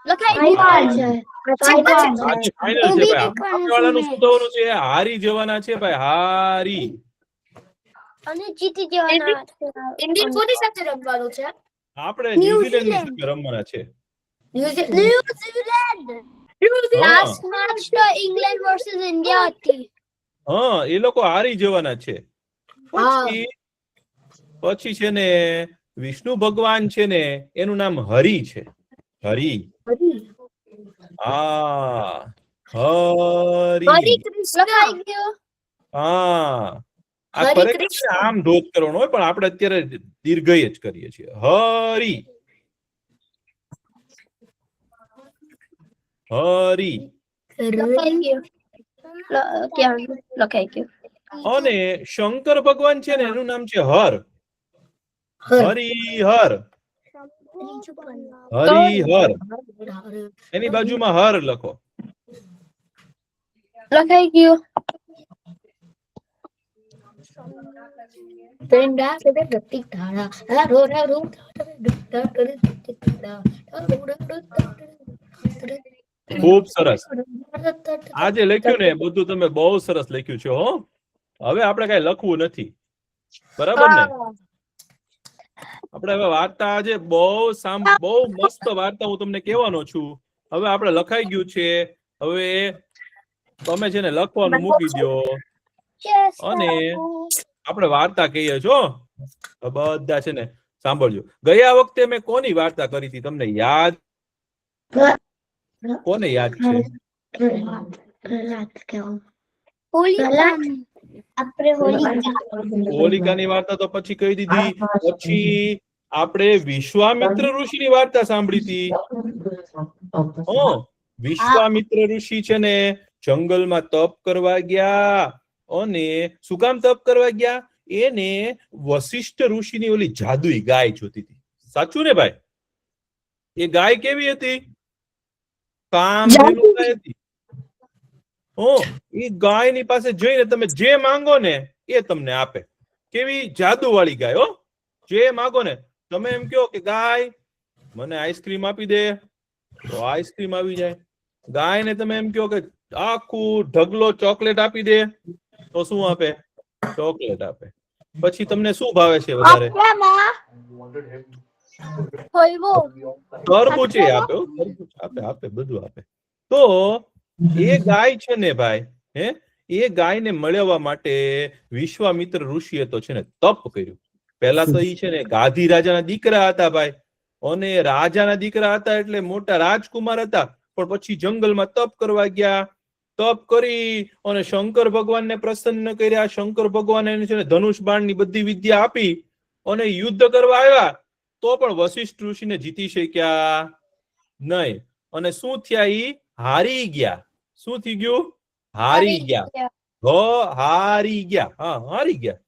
લખાઈ ગયું. આજે ફાઇનલ છે ભાઈ. સામેવાળાનું શું થવાનું છે? હારી જવાના છે ભાઈ. હારી. અને જીતી જવાના છે. ઇન્ડિયન કોની સાથે રમવાનું છે? આપણે ન્યુઝીલેન્ડ ની સાથે રમવાના છે. ન્યુઝીલેન્ડ. લાસ્ટ મેચ તો ઇંગ્લેન્ડ વર્સસ ઇન્ડિયા હતી. હા, એ લોકો હારી જવાના છે. પછી છે ને વિષ્ણુ ભગવાન છે ને, એનું નામ હરિ છે. હરિ. હા, હરિ. લખાઈ ગયું. હા, આ ખરેખર આમ ધોધ કરવાનો હોય, પણ આપણે અત્યારે દીર્ઘય જ કરીએ છીએ. હરિ. હરિ. લખાઈ ગયું. અને શંકર ભગવાન છે ને, એનું નામ છે હર. હરિહર. હરિહર. એની બાજુમાં હર લખો. લખાઈ ગયું. ખૂબ સરસ. આજે લખ્યું ને બધું તમે બહુ સરસ લખ્યું છે. હો, હવે આપણે કઈ લખવું નથી. બરાબર ને? આપણે હવે વાર્તા આજે બહુ મસ્ત વાર્તા હું તમને કહેવાનો છું. હવે આપણે લખાઈ ગયું છે. હવે તમે છે ને લખવાનું મૂકી દો અને આપણે વાર્તા કહીએ છો. બધા છે ને સાંભળજો. ગયા વખતે મેં કોની વાર્તા કરી હતી તમને યાદ? કોને યાદ છે? હોલિકાની વાર્તા તો પછી કહી દીધી. પછી આપણે વિશ્વામિત્ર ઋષિની વાર્તા સાંભળી હતી. વિશ્વામિત્ર ઋષિ છે ને જંગલમાં તપ કરવા ગયા. અને શું કામ તપ કરવા ગયા? એને વશિષ્ઠ ઋષિની ઓલી જાદુઈ ગાય જોતી હતી. સાચું ને ભાઈ? એ ગાય કેવી હતી? કામધેનુ ગાય હતી. એ ગાયની પાસે જઈને તમે જે માંગો ને એ તમને આપે. કેવી જાદુ વાળી ગાય. જે માંગો ને તમે એમ કહો કે ગાય મને આઈસ્ક્રીમ આપી દે તો આઈસ્ક્રીમ આવી જાય. ગાય ને તમે એમ કહો કે આખું ઢગલો ચોકલેટ આપી દે તો શું આપે? ચોકલેટ આપે. પછી તમને શું ભાવે છે વધારે? તરબૂચ આપે. આપે બધું આપે. તો એ ગાય છે ને ભાઈ, એ ગાયને મળવા માટે વિશ્વામિત્ર ઋષિએ તો છે ને તપ કર્યું. પહેલા તો એ છે ને ગાધી રાજાના દીકરા હતા ભાઈ. અને રાજાના દીકરા હતા એટલે મોટા રાજકુમાર હતા. પણ પછી જંગલમાં તપ કરવા ગયા. તપ કરી અને શંકર ભગવાનને પ્રસન્ન કર્યા. શંકર ભગવાન એને છે ને ધનુષ બાણની બધી વિદ્યા આપી અને યુદ્ધ કરવા આવ્યા. તો પણ વશિષ્ઠ ઋષિને જીતી શક્યા નહીં. અને શું થયા? ઈ હારી ગયા. શું થઈ ગયું? હારી ગયા. હારી ગયા. હારી ગયા.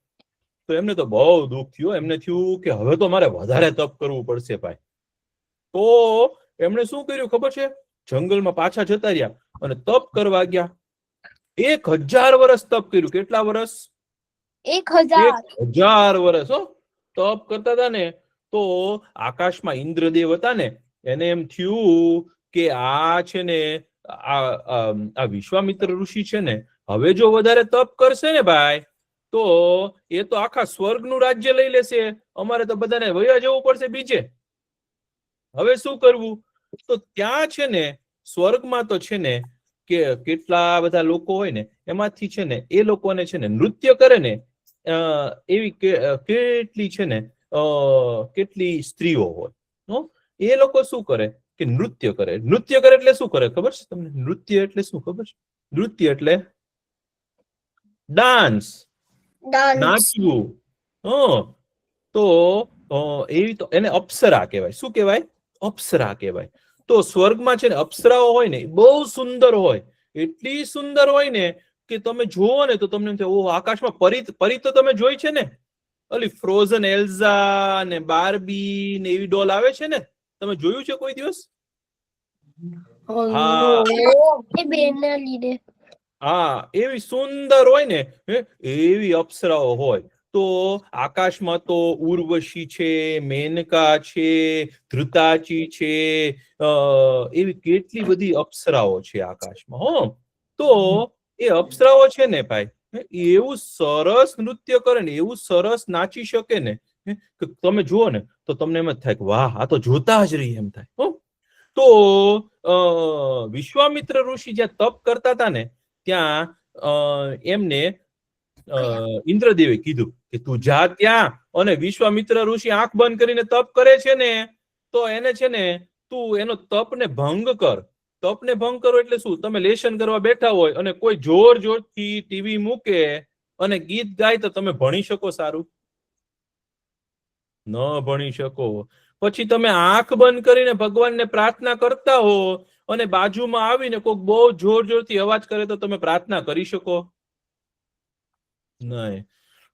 તો એમને તો બહુ દુઃખ થયું. એમને થયું કે હવે તો મારે વધારે તપ કરવું પડશે ભાઈ. તો એમણે શું કર્યું ખબર છે? જંગલમાં પાછા જતા રહ્યા અને તપ કરવા ગયા. 1000 વર્ષ તપ કર્યું. કેટલા વર્ષ? 1000 વર્ષ. તપ કરતા હતા ને તો આકાશમાં ઇન્દ્રદેવ હતા ને એને એમ થયું કે આ છે ને આ વિશ્વામિત્ર ઋષિ છે ને હવે જો વધારે તપ કરશે ને ભાઈ તો એ તો આખા સ્વર્ગનું રાજ્ય લઈ લેશે. અમારે તો બધાને વયા જવું પડશે બીજે. હવે શું કરવું? તો ત્યાં છે ને સ્વર્ગમાં તો છે ને કે કેટલા બધા લોકો હોય ને એમાંથી છે ને એ લોકોને છે ને નૃત્ય કરે ને એવી કેટલી છે ને કેટલી સ્ત્રીઓ હોય. એ લોકો શું કરે કે નૃત્ય કરે. નૃત્ય કરે એટલે શું કરે ખબર છે તમને? નૃત્ય એટલે શું ખબર છે? નૃત્ય એટલે ડાન્સ, નાચવું. તો એવી તો એને અપ્સરા કહેવાય. શું કહેવાય? અપ્સરા કહેવાય. તો સ્વર્ગમાં છે ને અપ્સરાઓ હોય ને બહુ સુંદર હોય. એટલી સુંદર હોય ને કે તમે જુઓ ને તો તમને એમ થાય ઓહ આકાશમાં પરી તો તમે જોઈ છે ને? ઓલી ફ્રોઝન એલ્ઝા ને બાર્બી ને એવી ડોલ આવે છે ને, તમે જોયું છે કોઈ દિવસ? હા, એવી સુંદર હોય ને એવી અપ્સરાઓ હોય. તો આકાશમાં તો ઉર્વશી છે, મેનકા છે, ધૃતાચી છે, એવી કેટલી બધી અપ્સરાઓ છે આકાશમાં. તો એ અપ્સરાઓ છે ને ભાઈ એવું સરસ નૃત્ય કરે ને, એવું સરસ નાચી શકે ને કે તમે જુઓ ને તો તમને એમ જ થાય કે વાહ આ તો જોતા જ રહી એમ થાય. તો વિશ્વામિત્ર ઋષિ જ્યાં તપ કરતા હતા ને ત્યાં એમને ઇન્દ્રદેવે કીધું કે તું જા ત્યાં અને વિશ્વામિત્ર ઋષિ આંખ બંધ કરીને તપ કરે છે ને તો એને છે ને તું એનો તપને ભંગ કર. તપને ભંગ કરો એટલે શું? તમે લેશન કરવા બેઠા હોય અને કોઈ જોર જોરથી ટીવી મૂકે અને ગીત ગાય તો તમે ભણી શકો સારું? ન ભણી શકો. પછી તમે આંખ બંધ કરીને ભગવાનને પ્રાર્થના કરતા હો અને બાજુમાં આવીને કોઈક બહુ જોર જોરથી અવાજ કરે તો તમે પ્રાર્થના કરી શકો? નહીં.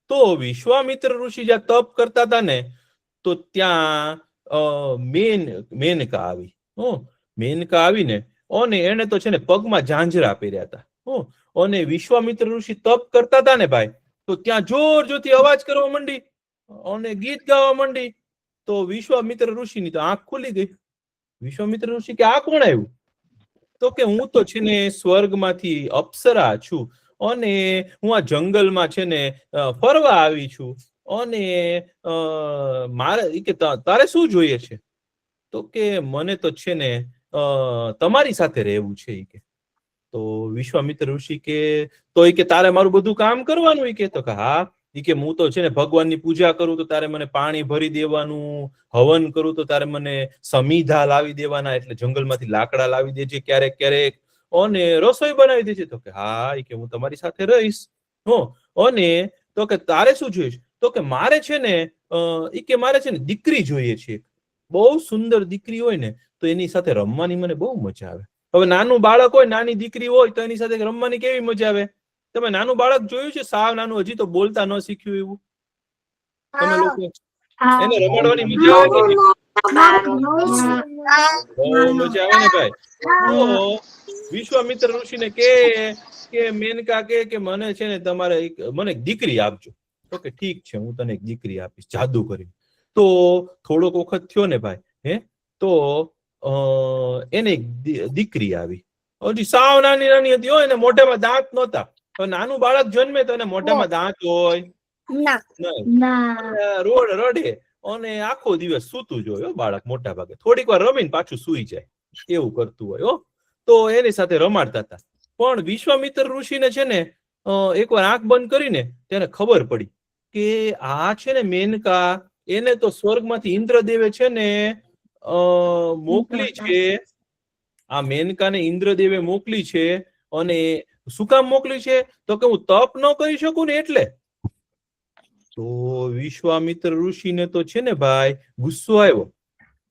તો વિશ્વામિત્ર ઋષિ જ્યાં તપ કરતા હતા ને તો ત્યાં મેનકા આવી. મેનકા આવીને અને એને તો છે ને પગમાં ઝાંઝરા પહેર્યા હતા. અને વિશ્વામિત્ર ઋષિ તપ કરતા હતા ને ભાઈ તો ત્યાં જોર જોરથી અવાજ કરવા માંડી અને ગીત ગાવા માંડી. તો વિશ્વામિત્ર ઋષિની તો આંખ ખુલી ગઈ. વિશ્વામિત્ર ઋષિ કે આ કોણ આવ્યું? તો કે હું તો છે ને સ્વર્ગમાંથી અપ્સરા છું અને હું આ જંગલમાં છે ને ફરવા આવી છું અને મારે ઈ કે તારે શું જોઈએ છે? તો કે મને તો છે ને તમારી સાથે રહેવું છે ઈ કે. તો વિશ્વામિત્ર ઋષિ કે તો ઈ કે તારે મારું બધું કામ કરવાનું? ઈ કે તો કે હા. ઈ કે હું તો છે ને ભગવાનની પૂજા કરું તો તારે મને પાણી ભરી દેવાનું, હવન કરું તો તારે મને સમીધા લાવી દેવાના, એટલે જંગલમાંથી લાકડા લાવી દેજે ક્યારેક ક્યારેક, અને રસોઈ બનાવી દેજે. તો કે હા, ઈ કે હું તમારી સાથે રહીશ. હો, અને તો કે તારે શું જોઈએ? તો કે મારે છે ને ઈ કે મારે છે ને દીકરી જોઈએ છે, બહુ સુંદર દીકરી હોય ને તો એની સાથે રમવાની મને બહુ મજા આવે. હવે નાનું બાળક હોય, નાની દીકરી હોય તો એની સાથે રમવાની કેવી મજા આવે? તમે નાનું બાળક જોયું છે? સાવ નાનું, હજી તો બોલતા ન શીખ્યું એવું. તમે લોકો એને રમાડવાની મજા આવે કે નહીં? બહુ મજા આવે ને ભાઈ. તો વિશ્વામિત્ર ઋષિને કે મેનકા કે મને છે ને તમારે મને એક દીકરી આપજો. તો કે ઠીક છે, હું તને એક દીકરી આપીશ જાદુ કરી. તો થોડોક વખત થયો ને ભાઈ, તો એને એક દીકરી આવી. હજી સાવ નાની નાની હતી હોય, એને મોઢામાં દાંત નહોતા. નાનું બાળક જન્મે તો એને મોઢામાં દાંત હોય રડે અને આખો દિવસ સૂતું જ હોય બાળક. મોટા ભાગે થોડીક વાર રમીને પાછું સૂઈ જાય, એવું કરતું હોય. તો એની સાથે રમાડતા હતા. પણ વિશ્વામિત્ર ઋષિને છે ને એકવાર આંખ બંધ કરીને તેને ખબર પડી કે આ છે ને મેનકા, એને તો સ્વર્ગમાંથી ઇન્દ્રદેવે છે ને મોકલી છે. આ મેનકાને ઇન્દ્રદેવે મોકલી છે. અને શું કામ મોકલી છે? તો કે હું તપ ન કરી શકું ને એટલે. તો વિશ્વામિત્ર ઋષિને તો છે ને ભાઈ ગુસ્સો આવ્યો.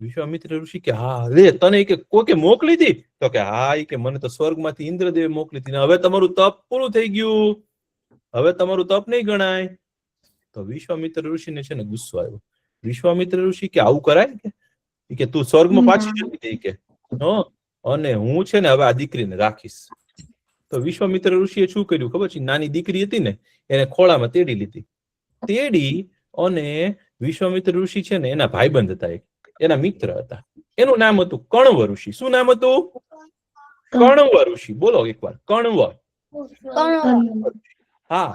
વિશ્વામિત્ર ઋષિ કે હા લે, તને કે કોકે મોકલી હતી? તો કે હા, કે મને તો સ્વર્ગમાંથી ઇન્દ્રદેવે મોકલી હતી. હવે તમારું તપ પૂરું થઈ ગયું, હવે તમારું તપ નહીં ગણાય. તો વિશ્વામિત્ર ઋષિને છે ને ગુસ્સો આવ્યો. વિશ્વામિત્ર ઋષિ કે આવું કરાય કે તું સ્વર્ગમાં પાછી જતી રહી કે અને હું છે ને હવે આ દીકરીને રાખીશ. તો વિશ્વામિત્ર ઋષિએ શું કર્યું ખબર છે? નાની દીકરી હતી ને એને ખોળામાં તેડી લીધી. તેડી અને વિશ્વામિત્ર ઋષિ છે ને એના ભાઈબંધ હતા, એના મિત્ર હતા. એનું નામ હતું કણવ ઋષિ. શું નામ હતું? કણવ ઋષિ. બોલો એકવાર, કણવ. હા,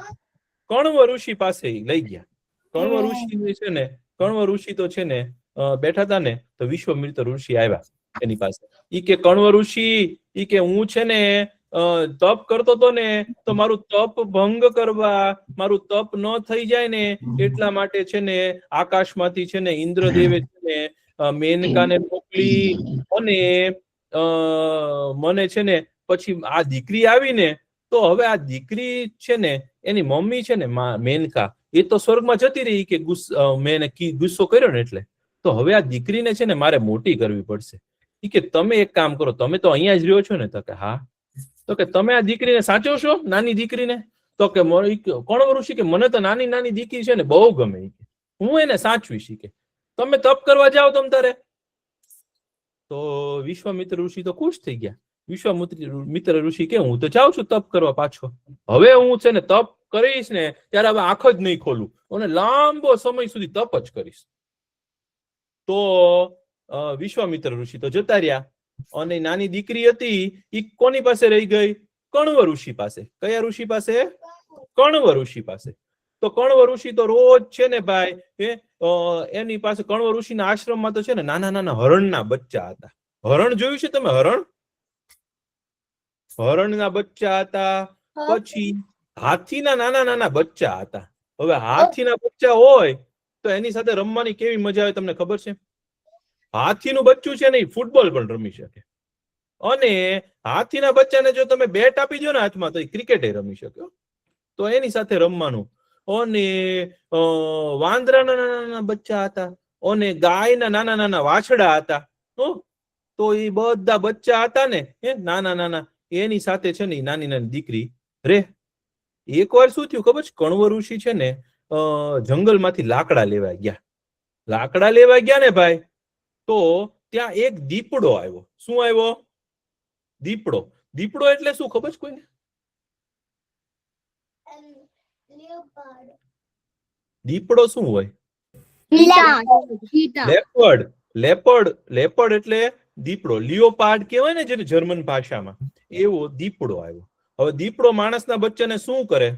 કણવ ઋષિ પાસે લઈ ગયા. કણવ ઋષિ છે ને, કણવ ઋષિ તો છે ને બેઠા હતા ને, તો વિશ્વામિત્ર ઋષિ આવ્યા એની પાસે. ઈ કે કણવ ઋષિ, ઈ કે હું છે ને તપ કરતો હતો ને, તો મારું તપ ભંગ કરવા, મારું તપ ન થઈ જાય ને એટલા માટે છે ને આકાશમાંથી છે ને ઇન્દ્રદેવે છે ને મેનકાને મોકલી. અને મને છે ને પછી આ દીકરી આવી ને, તો હવે આ દીકરી છે ને એની મમ્મી છે ને મેનકા, એ તો સ્વર્ગમાં જતી રહી કે મેં ગુસ્સો કર્યો ને એટલે. તો હવે આ દીકરીને છે ને મારે મોટી કરવી પડશે. ઈ કે તમે એક કામ કરો, તમે તો અહીંયા જ રહ્યો છો ને? તો કે હા. તો કે તમે આ દીકરીને સાચવશો, નાની દીકરીને? તો કે કણવ ઋષિ કે મને તો નાની નાની દીકરી છે ને બહુ ગમે, હું એને સાચવીશ. કે તમે તપ કરવા જાઓ તમ તારે. તો વિશ્વામિત્ર ઋષિ તો ખુશ થઈ ગયા. વિશ્વામિત્ર ઋષિ કે હું તો જાઉં છું તપ કરવા પાછો. હવે હું છે ને તપ કરીશ ને ત્યારે હવે આંખ જ નહીં ખોલું અને લાંબો સમય સુધી તપ જ કરીશ. તો વિશ્વામિત્ર ઋષિ તો જતા રહ્યા. અને નાની દીકરી હતી ઈ કોની પાસે રહી ગઈ? કણવ ઋષિ પાસે. કયા ઋષિ પાસે? કણવ ઋષિ પાસે. તો કણવ ઋષિ તો રોજ છે ને ભાઈ એની પાસે કણવ ઋષિના આશ્રમમાં તો છે ને નાના નાના હરણના બચ્ચા હતા. હરણ જોયું છે તમે? હરણના બચ્ચા હતા. પછી હાથીના નાના નાના બચ્ચા હતા. હવે હાથીના બચ્ચા હોય તો એની સાથે રમવાની કેવી મજા આવે તમને ખબર છે? હાથીનું બચ્ચું છે ને ફૂટબોલ પણ રમી શકે. અને હાથીના બચ્ચાને જો તમે બેટ આપી દો ને હાથમાં, તો એ ક્રિકેટ રમી શકે. તો એની સાથે રમવાનું. અને વાંદરાના નાના નાના બચ્ચા હતા. અને ગાયના નાના નાના વાછડા હતા. તો એ બધા બચ્ચા હતા ને નાના નાના, એની સાથે છે ને નાની નાની દીકરી રે. એકવાર શું થયું ખબર છે? કણવ ઋષિ છે ને જંગલમાંથી લાકડા લેવા ગયા. લાકડા લેવા ગયા ને ભાઈ, તો ત્યાં એક દીપડો આવ્યો. શું આવ્યો? દીપડો. દીપડો એટલે શું ખબર છે કોઈને? દીપડો શું હોય? લેપર્ડ. લેપર્ડ એટલે દીપડો. લિયોપાર્ડ કહેવાય ને જેને જર્મન ભાષામાં, એવો દીપડો આવ્યો. હવે દીપડો માણસના બચ્ચાને શું કરે?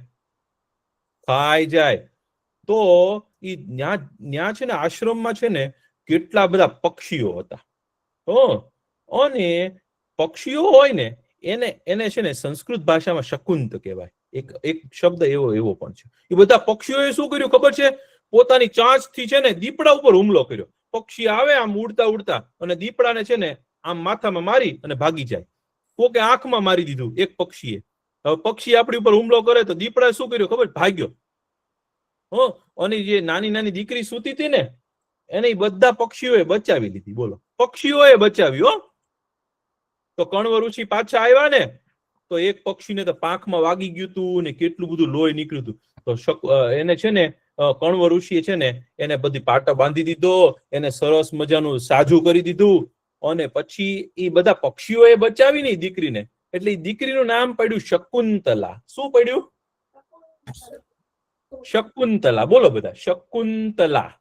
ખાઈ જાય. તો ઈ ન્યા છે ને આશ્રમમાં છે ને કેટલા બધા પક્ષીઓ હતા. અને પક્ષીઓ હોય ને એને છે ને સંસ્કૃત ભાષામાં શકુંત કહેવાય. એક શબ્દ એવો પણ છે. એ બધા પક્ષીઓએ શું કર્યું ખબર છે? પોતાની ચાંચથી છે ને દીપડા ઉપર હુમલો કર્યો. પક્ષી આવે આમ ઉડતા ઉડતા અને દીપડાને છે ને આમ માથામાં મારી અને ભાગી જાય. કોકે આંખમાં મારી દીધું એક પક્ષીએ. હવે પક્ષી આપણી ઉપર હુમલો કરે તો દીપડાએ શું કર્યું ખબર? ભાગ્યો. અને જે નાની નાની દીકરી સૂતી હતી ને એને બધા પક્ષીઓએ બચાવી લીધી. બોલો, પક્ષીઓએ બચાવી. તો કણવ ઋષિ પાછા આવ્યા ને તો એક પક્ષીને તો પાંખમાં વાગી ગયું હતું ને કેટલું બધું લોહી નીકળ્યું હતું. તો એને છે ને કણવ ઋષિએ છે ને એને બધી પાટા બાંધી દીધો, એને સરસ મજાનું સાજું કરી દીધું. અને પછી એ બધા પક્ષીઓએ બચાવી ને દીકરીને, એટલે એ દીકરીનું નામ પડ્યું શકુંતલા. શું પડ્યું? શકુંતલા. બોલો બધા, શકુંતલા.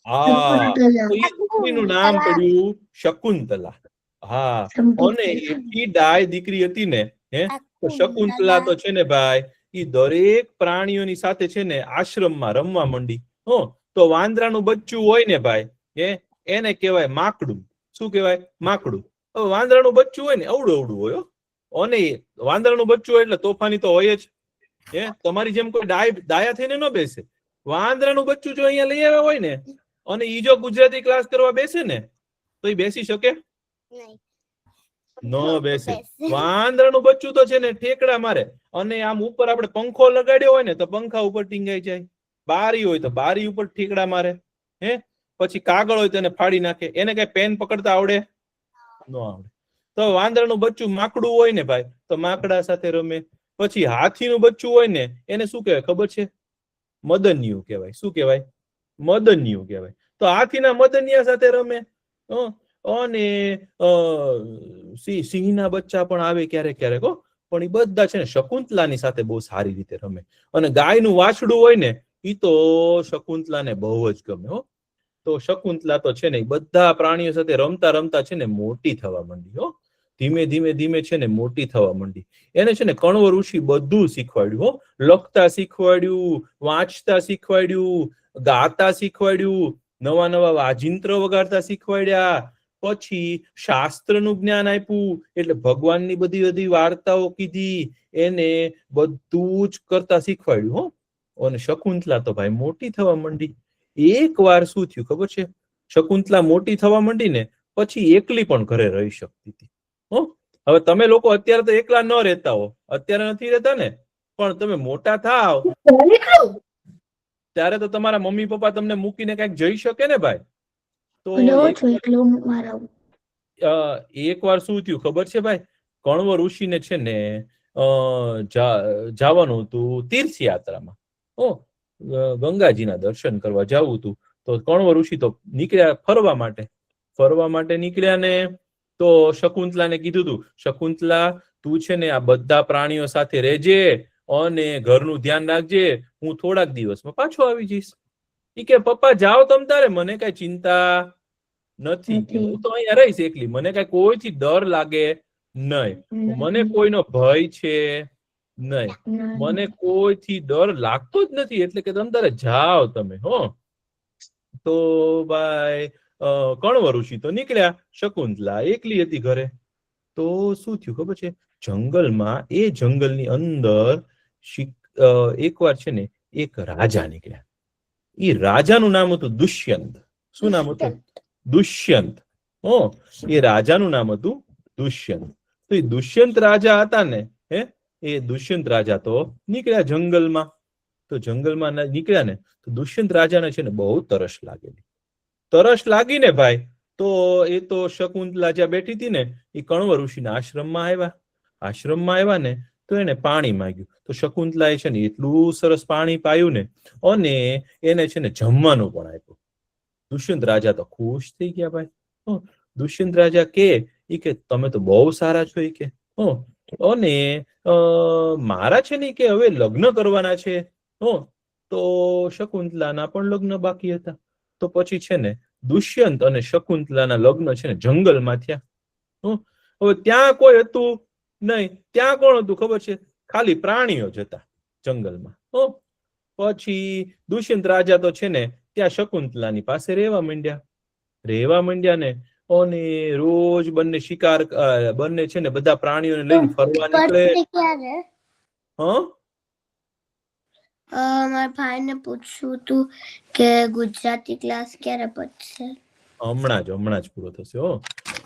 હા, તો એ દીકરીનું નામ પડ્યું શકુંતલા. હા, અને એટલી ડાય દીકરી હતી ને તો શકુંતલા તો છે ને ભાઈ એ દરેક પ્રાણીઓની સાથે છે ને આશ્રમમાં રમવા માંડી. તો વાંદરાનું બચ્ચું હોય ને ભાઈ એને કહેવાય માકડું. શું કહેવાય? માકડું. હવે વાંદરાનું બચ્ચું હોય ને અવડું અવડું હોય. અને વાંદરાનું બચ્ચું હોય એટલે તોફાની તો હોય જ. તમારી જેમ કોઈ ડાયા થઈને ન બેસે. વાંદરાનું બચ્ચું જો અહીંયા લઈ આવ્યા હોય ને અને ઈ જો ગુજરાતી ક્લાસ કરવા બેસે ને તો એ બેસી શકે? ન બેસે. વાંદરાનું બચ્ચું તો છે ને ઠેકડા મારે. અને આમ ઉપર આપણે પંખો લગાડ્યો હોય ને તો પંખા ઉપર ટીંગાઈ જાય. બારી હોય તો બારી ઉપર ઠેકડા મારે. પછી કાગળ હોય તો એને ફાડી નાખે. એને કઈ પેન પકડતા આવડે? ન આવડે. તો વાંદરાનું બચ્ચું માકડું હોય ને ભાઈ તો માકડા સાથે રમે. પછી હાથીનું બચ્ચું હોય ને એને શું કહેવાય ખબર છે? મદનિયું કહેવાય. શું કહેવાય? મદનિયું કહેવાય. તો હાથીના મદનિયા સાથે રમે. અને સિંહના બચ્ચા પણ આવે ક્યારેક ક્યારેક. પણ એ બધા છે ને શકુંતલાની સાથે બહુ સારી રીતે રમે. અને ગાયનું વાછડું હોય ને એ તો શકુંતલાને બહુ જ ગમે. તો શકુંતલા તો છે ને બધા પ્રાણીઓ સાથે રમતા રમતા છે ને મોટી થવા માંડી. ધીમે ધીમે ધીમે છે ને મોટી થવા માંડી. એને છે ને કણવ ઋષિ બધું શીખવાડ્યું. લખતા શીખવાડ્યું, વાંચતા શીખવાડ્યું, ગાતા શીખવાડ્યું, નવા નવા વાજિંત્ર વગાડતા શીખવાડ્યા. પછી શાસ્ત્રનું જ્ઞાન આપ્યું. એટલે ભગવાનની બધી બધી વાર્તાઓ કીધી. એને બધું જ કરતા શીખવાડ્યું. અને શકુંતલા તો ભાઈ મોટી થવા માંડી. એક વાર શું થયું ખબર છે? શકુંતલા મોટી થવા માંડી ને પછી એકલી પણ ઘરે રહી શકતી હતી. હવે તમે લોકો અત્યારે તો એકલા ન રહેતા હો, અત્યારે નથી રહેતા ને, પણ તમે મોટા થાવ ત્યારે તો તમારા મમ્મી પપ્પા તમને મૂકીને કઈક જઈ શકે ને ભાઈ. તો એક વાર શું થયું ખબર છે ભાઈ? કણવ ઋષિને છે ને જવાનું હતું તીર્થયાત્રામાં. ગંગાજીના દર્શન કરવા જવું હતું. તો કણવ ઋષિ તો નીકળ્યા ફરવા માટે નીકળ્યા ને તો શકુંતલાને કીધું તું, શકુંતલા તું છે ને આ બધા પ્રાણીઓ સાથે રહેજે અને ઘરનું ધ્યાન રાખજે. હું થોડાક દિવસમાં પાછો આવી જઈશ. ઈ કે પપ્પા જાઓ તમ તારે, મને કઈ ચિંતા નથી. હું તો અહીંયા રહીશ એકલી. મને કઈ કોઈથી ડર લાગે નહીં. મને કોઈનો ભય છે નહીં. મને કોઈથી ડર લાગતો જ નથી. એટલે કે તમ તારે જાઓ તમે. તો ભાઈ કણવ ઋષિ તો નીકળ્યા. શકુંતલા એકલી હતી ઘરે. તો શું થયું ખબર છે? જંગલમાં જંગલની અંદર એકવાર છે ને એક રાજા નીકળ્યા. એ રાજાનું નામ હતું દુષ્યંત. શું નામ હતું? દુષ્યંત. એ રાજાનું નામ હતું દુષ્યંત. તો એ દુષ્યંત રાજા હતા ને એ દુષ્યંત રાજા તો નીકળ્યા જંગલમાં. તો જંગલમાં નીકળ્યા ને તો દુષ્યંત રાજાને છે ને બહુ તરસ લાગેલી. તરસ લાગી ને ભાઈ તો એ તો શકુંતલા જ્યાં બેઠી હતી ને એ કણવ ઋષિના આશ્રમમાં આવ્યા ને તો એને પાણી માંગ્યું. તો શકુંતલાએ છે ને એટલું સરસ પાણી પાયું ને અને એને છે ને જમવાનું પણ આપ્યું. દુષ્યંત રાજા તો ખુશ થઈ ગયા ભાઈ. દુષ્યંત રાજા કે તમે તો બહુ સારા છો. કે અને મારા છે ને કે હવે લગ્ન કરવાના છે. તો શકુંતલાના પણ લગ્ન બાકી હતા. તો પછી છે ને દુષ્યંત અને શકુંતલાના લગ્ન છે ને જંગલમાં થયા. હવે ત્યાં કોઈ હતું નહીં. ત્યાં કોણ હતું ખબર છે? ખાલી પ્રાણીઓ જ હતા જંગલમાં. પછી દુષ્યંત રાજા તો છે ને ત્યાં શકુંતલાની પાસે રહેવા માંડ્યા ને અને રોજ બંને શિકાર બંને છે ને બધા પ્રાણીઓને લઈને ફરવા નીકળે. ક્યારે મારા ભાઈને પૂછવું તું કે ગુજરાતી ક્લાસ ક્યારે પતશે? હમણાં જ પૂરો થશે.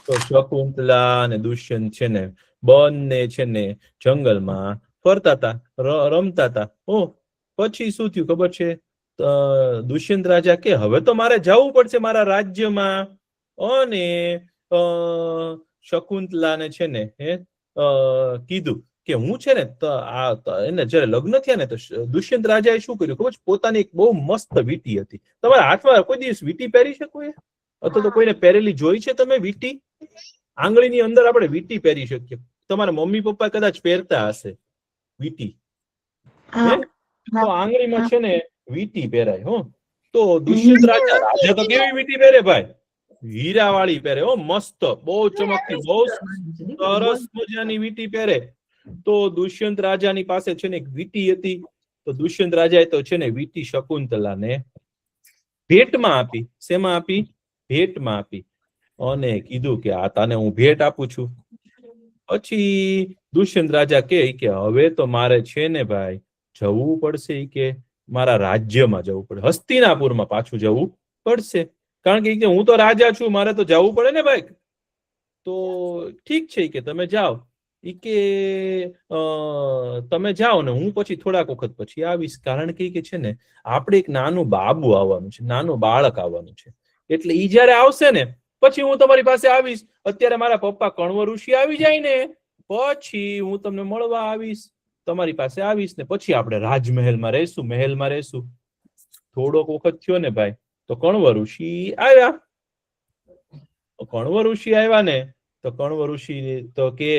તો શકુંતલા અને દુષ્યંત છે ને બંને છે ને જંગલમાં ફરતા હતા, રમતા હતા. પછી શું થયું ખબર છે? દુષ્યંત રાજા કે હવે તો મારે જવું પડશે મારા રાજ્યમાં. અને શકુંતલાને છે ને કીધું કે હું છે ને એને જયારે લગ્ન થયા ને તો દુષ્યંત રાજાએ શું કર્યું ખબર છે? પોતાની એક બહુ મસ્ત વીંટી હતી. તમારા હાથમાં કોઈ દિવસ વીંટી પહેરી શકો અથવા તો કોઈને પહેરેલી જોઈ છે તમે વીંટી? આંગળીની અંદર આપણે વીંટી પહેરી શકીએ. તમારા મમ્મી પપ્પા કદાચ પહેરતા હશે વીંટી. તો આંગળીમાં છે ને વીંટી પહેરાય. તો દુષ્યંત રાજા તો કેવી વીંટી પહેરે ભાઈ? હીરા વાળી પહેરે. મસ્ત, બહુ ચમકતી, બહુ સરસ મજાની વીંટી પહેરે. તો દુષ્યંત રાજાની પાસે છે ને એક વીંટી હતી. તો દુષ્યંત રાજાએ તો છે ને વીંટી શકુંતલાને ભેટમાં આપી. શેમાં આપી? ભેટમાં આપી. અને કીધું કે આ તને હું ભેટ આપું છું. પછી દુષ્યંત રાજા કે હવે તો મારે છે ને ભાઈ જવું પડશે કે મારા રાજ્યમાં જવું પડે, હસ્તિનાપુરમાં પાછું જવું પડશે. કારણ કે હું તો રાજા છું, મારે તો જવું પડે ને ભાઈ. તો ઠીક છે કે તમે જાઓ. તમે જાઓ ને હું પછી થોડાક વખત પછી આવીશ. કારણ કે છે ને આપણે એક નાનું બાબુ આવવાનું છે, નાનું બાળક આવવાનું છે. એટલે ઈ જયારે આવશે ને પછી હું તમારી પાસે આવીશ. અત્યારે મારા પપ્પા કણવ ઋષિ આવી જાય ને પછી હું તમને મળવા આવીશ, તમારી પાસે આવીશ ને પછી આપણે રાજમહેલમાં રહેશું, મહેલમાં રહેશું. થોડોક વખત થયો ને ભાઈ તો કણવ ઋષિ આવ્યા. ને તો કણવ ઋષિ તો કે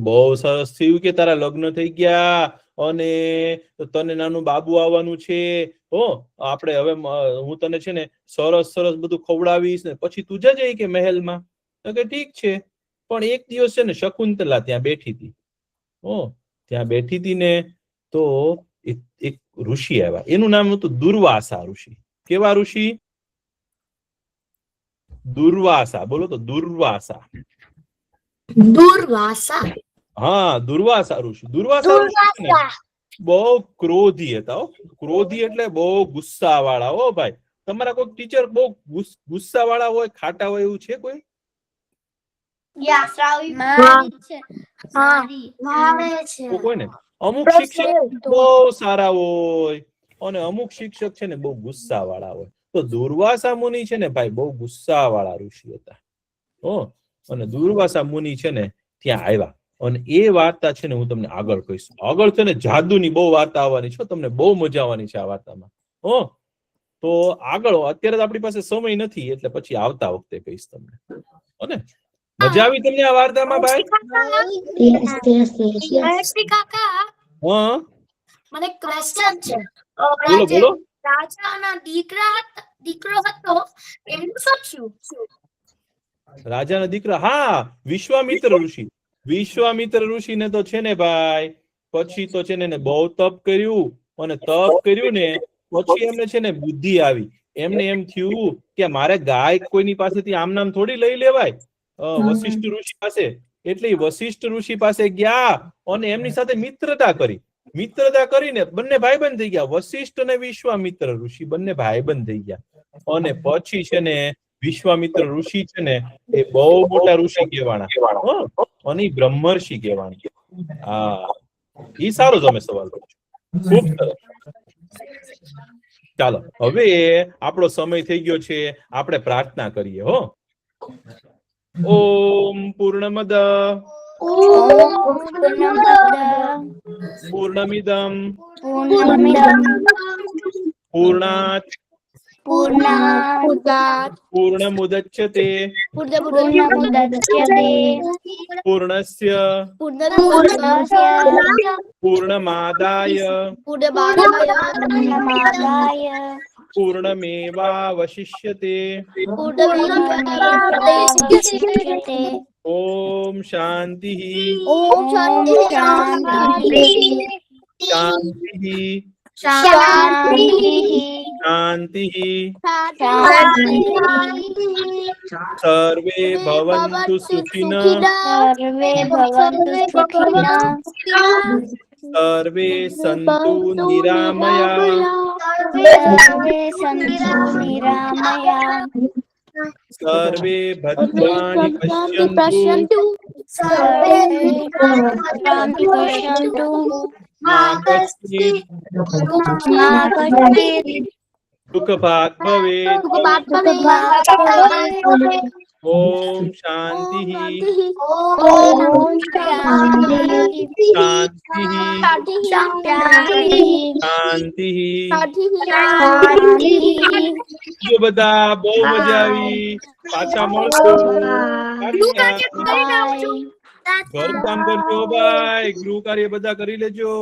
બહુ સરસ થયું કે તારા લગ્ન થઈ ગયા અને તને નાનું બાબુ આવવાનું છે. આપણે હવે હું તને છે ને સરસ બધું ખવડાવીશ ને પછી તું જજે કે મહેલમાં. તો કે ઠીક છે. પણ એક દિવસ છે ને શકુંતલા ત્યાં બેઠી હતી. ને તો એક ઋષિ આવ્યા. એનું નામ હતું દુર્વાસા ઋષિ. કેવા ઋષિ? દુર્વાસા. બોલો તો દુર્વાસા. હા, દુર્વાસા ઋષિ. દુર્વાસા ઋષિ બહુ ક્રોધી હતા. ક્રોધી એટલે બહુ ગુસ્સા વાળા. ભાઈ તમારા કોઈ ટીચર બહુ ગુસ્સા વાળા હોય, ખાટા હોય એવું છે કોઈ? કોઈ ને? અમુક શિક્ષક બહુ સારા હોય અને અમુક શિક્ષક છે ને બહુ ગુસ્સા વાળા હોય. તો દુર્વાસા મુનિ છે ને ભાઈ બહુ ગુસ્સા વાળા ઋષિ હતા. અને દુર્વાસા મુનિ છે ને ત્યાં આવ્યા. અને એ વાર્તા છે ને હું તમને આગળ કહીશ. આગળ છે ને જાદુની બહુ વાર્તા આવવાની છે. તમને બહુ મજા આવવાની છે આ વાર્તામાં. તો આગળ અત્યારે આપણી પાસે સમય નથી એટલે પછી આવતા વખતે કહીશ તમને. મજા આવી તમને આ વાર્તામાં ભાઈ? મને ક્વેશ્ચન છે. બોલો. રાજાના દીકરો હતો એનું શું થયું? રાજાના દીકરા, હા, વિશ્વામિત્ર ઋષિ. વિશ્વામિત્ર ઋષિને તો છે ને ભાઈ પછી તો છે ને બહુ તપ કર્યું. અને તપ કર્યું ને પછી એમને છે ને બુદ્ધિ આવી. એમને એમ થયું કે મારે ગાય કોઈની પાસેથી આમ નામ થોડી લઈ લેવાય. વશિષ્ઠ ઋષિ પાસે. એટલે વશિષ્ઠ ઋષિ પાસે ગયા અને એમની સાથે મિત્રતા કરીને બંને ભાઈબંધ થઈ ગયા. વશિષ્ઠ અને વિશ્વામિત્ર ઋષિ બંને ભાઈબંધ થઈ ગયા. અને પછી છે ને વિશ્વામિત્ર ઋષિ છે ને એ બહુ મોટા ઋષિ કહેવાના. અને બ્રહ્મર્ષિ કહેવાના. ઈ સારો તમે સવાલ પૂછ્યો. ખૂબ સરસ. ચાલો હવે આપણો સમય થઈ ગયો છે. આપણે પ્રાર્થના કરીએ. ઓમ પૂર્ણમદ પૂર્ણમિદમ પૂર્ણાત પૂર્ણમુદચ્યતે પૂર્ણસ્ય પૂર્ણમાદાય પૂર્ણમેવાવશિષ્યતે. ઓમ શાંતિ શાંતિ શાંતિઃ સર્વે ભવन्तુ સુખિનઃ સર્વે ભવन्तુ સુખિનઃ સર્વે સંતુ નિરામયા સર્વે સन्तु નિરામયા સર્વે ભદ્રાણિ પશ્યन्तુ સર્વે ભદ્રાણિ પશ્યन्तુ મા કશ્ચિत् મા કશ્ચિत् દુઃખભાગ ભવેत् ભવેत्. ઓમ શાંતિઃ ઓમ શાંતિઃ શાંતિઃ શાંતિઃ શાંતિઃ જો બધા બહુ મજા આવી પાછા મળશું ઘર કામ કરજો બાય ગૃહ કાર્ય બધા કરી લેજો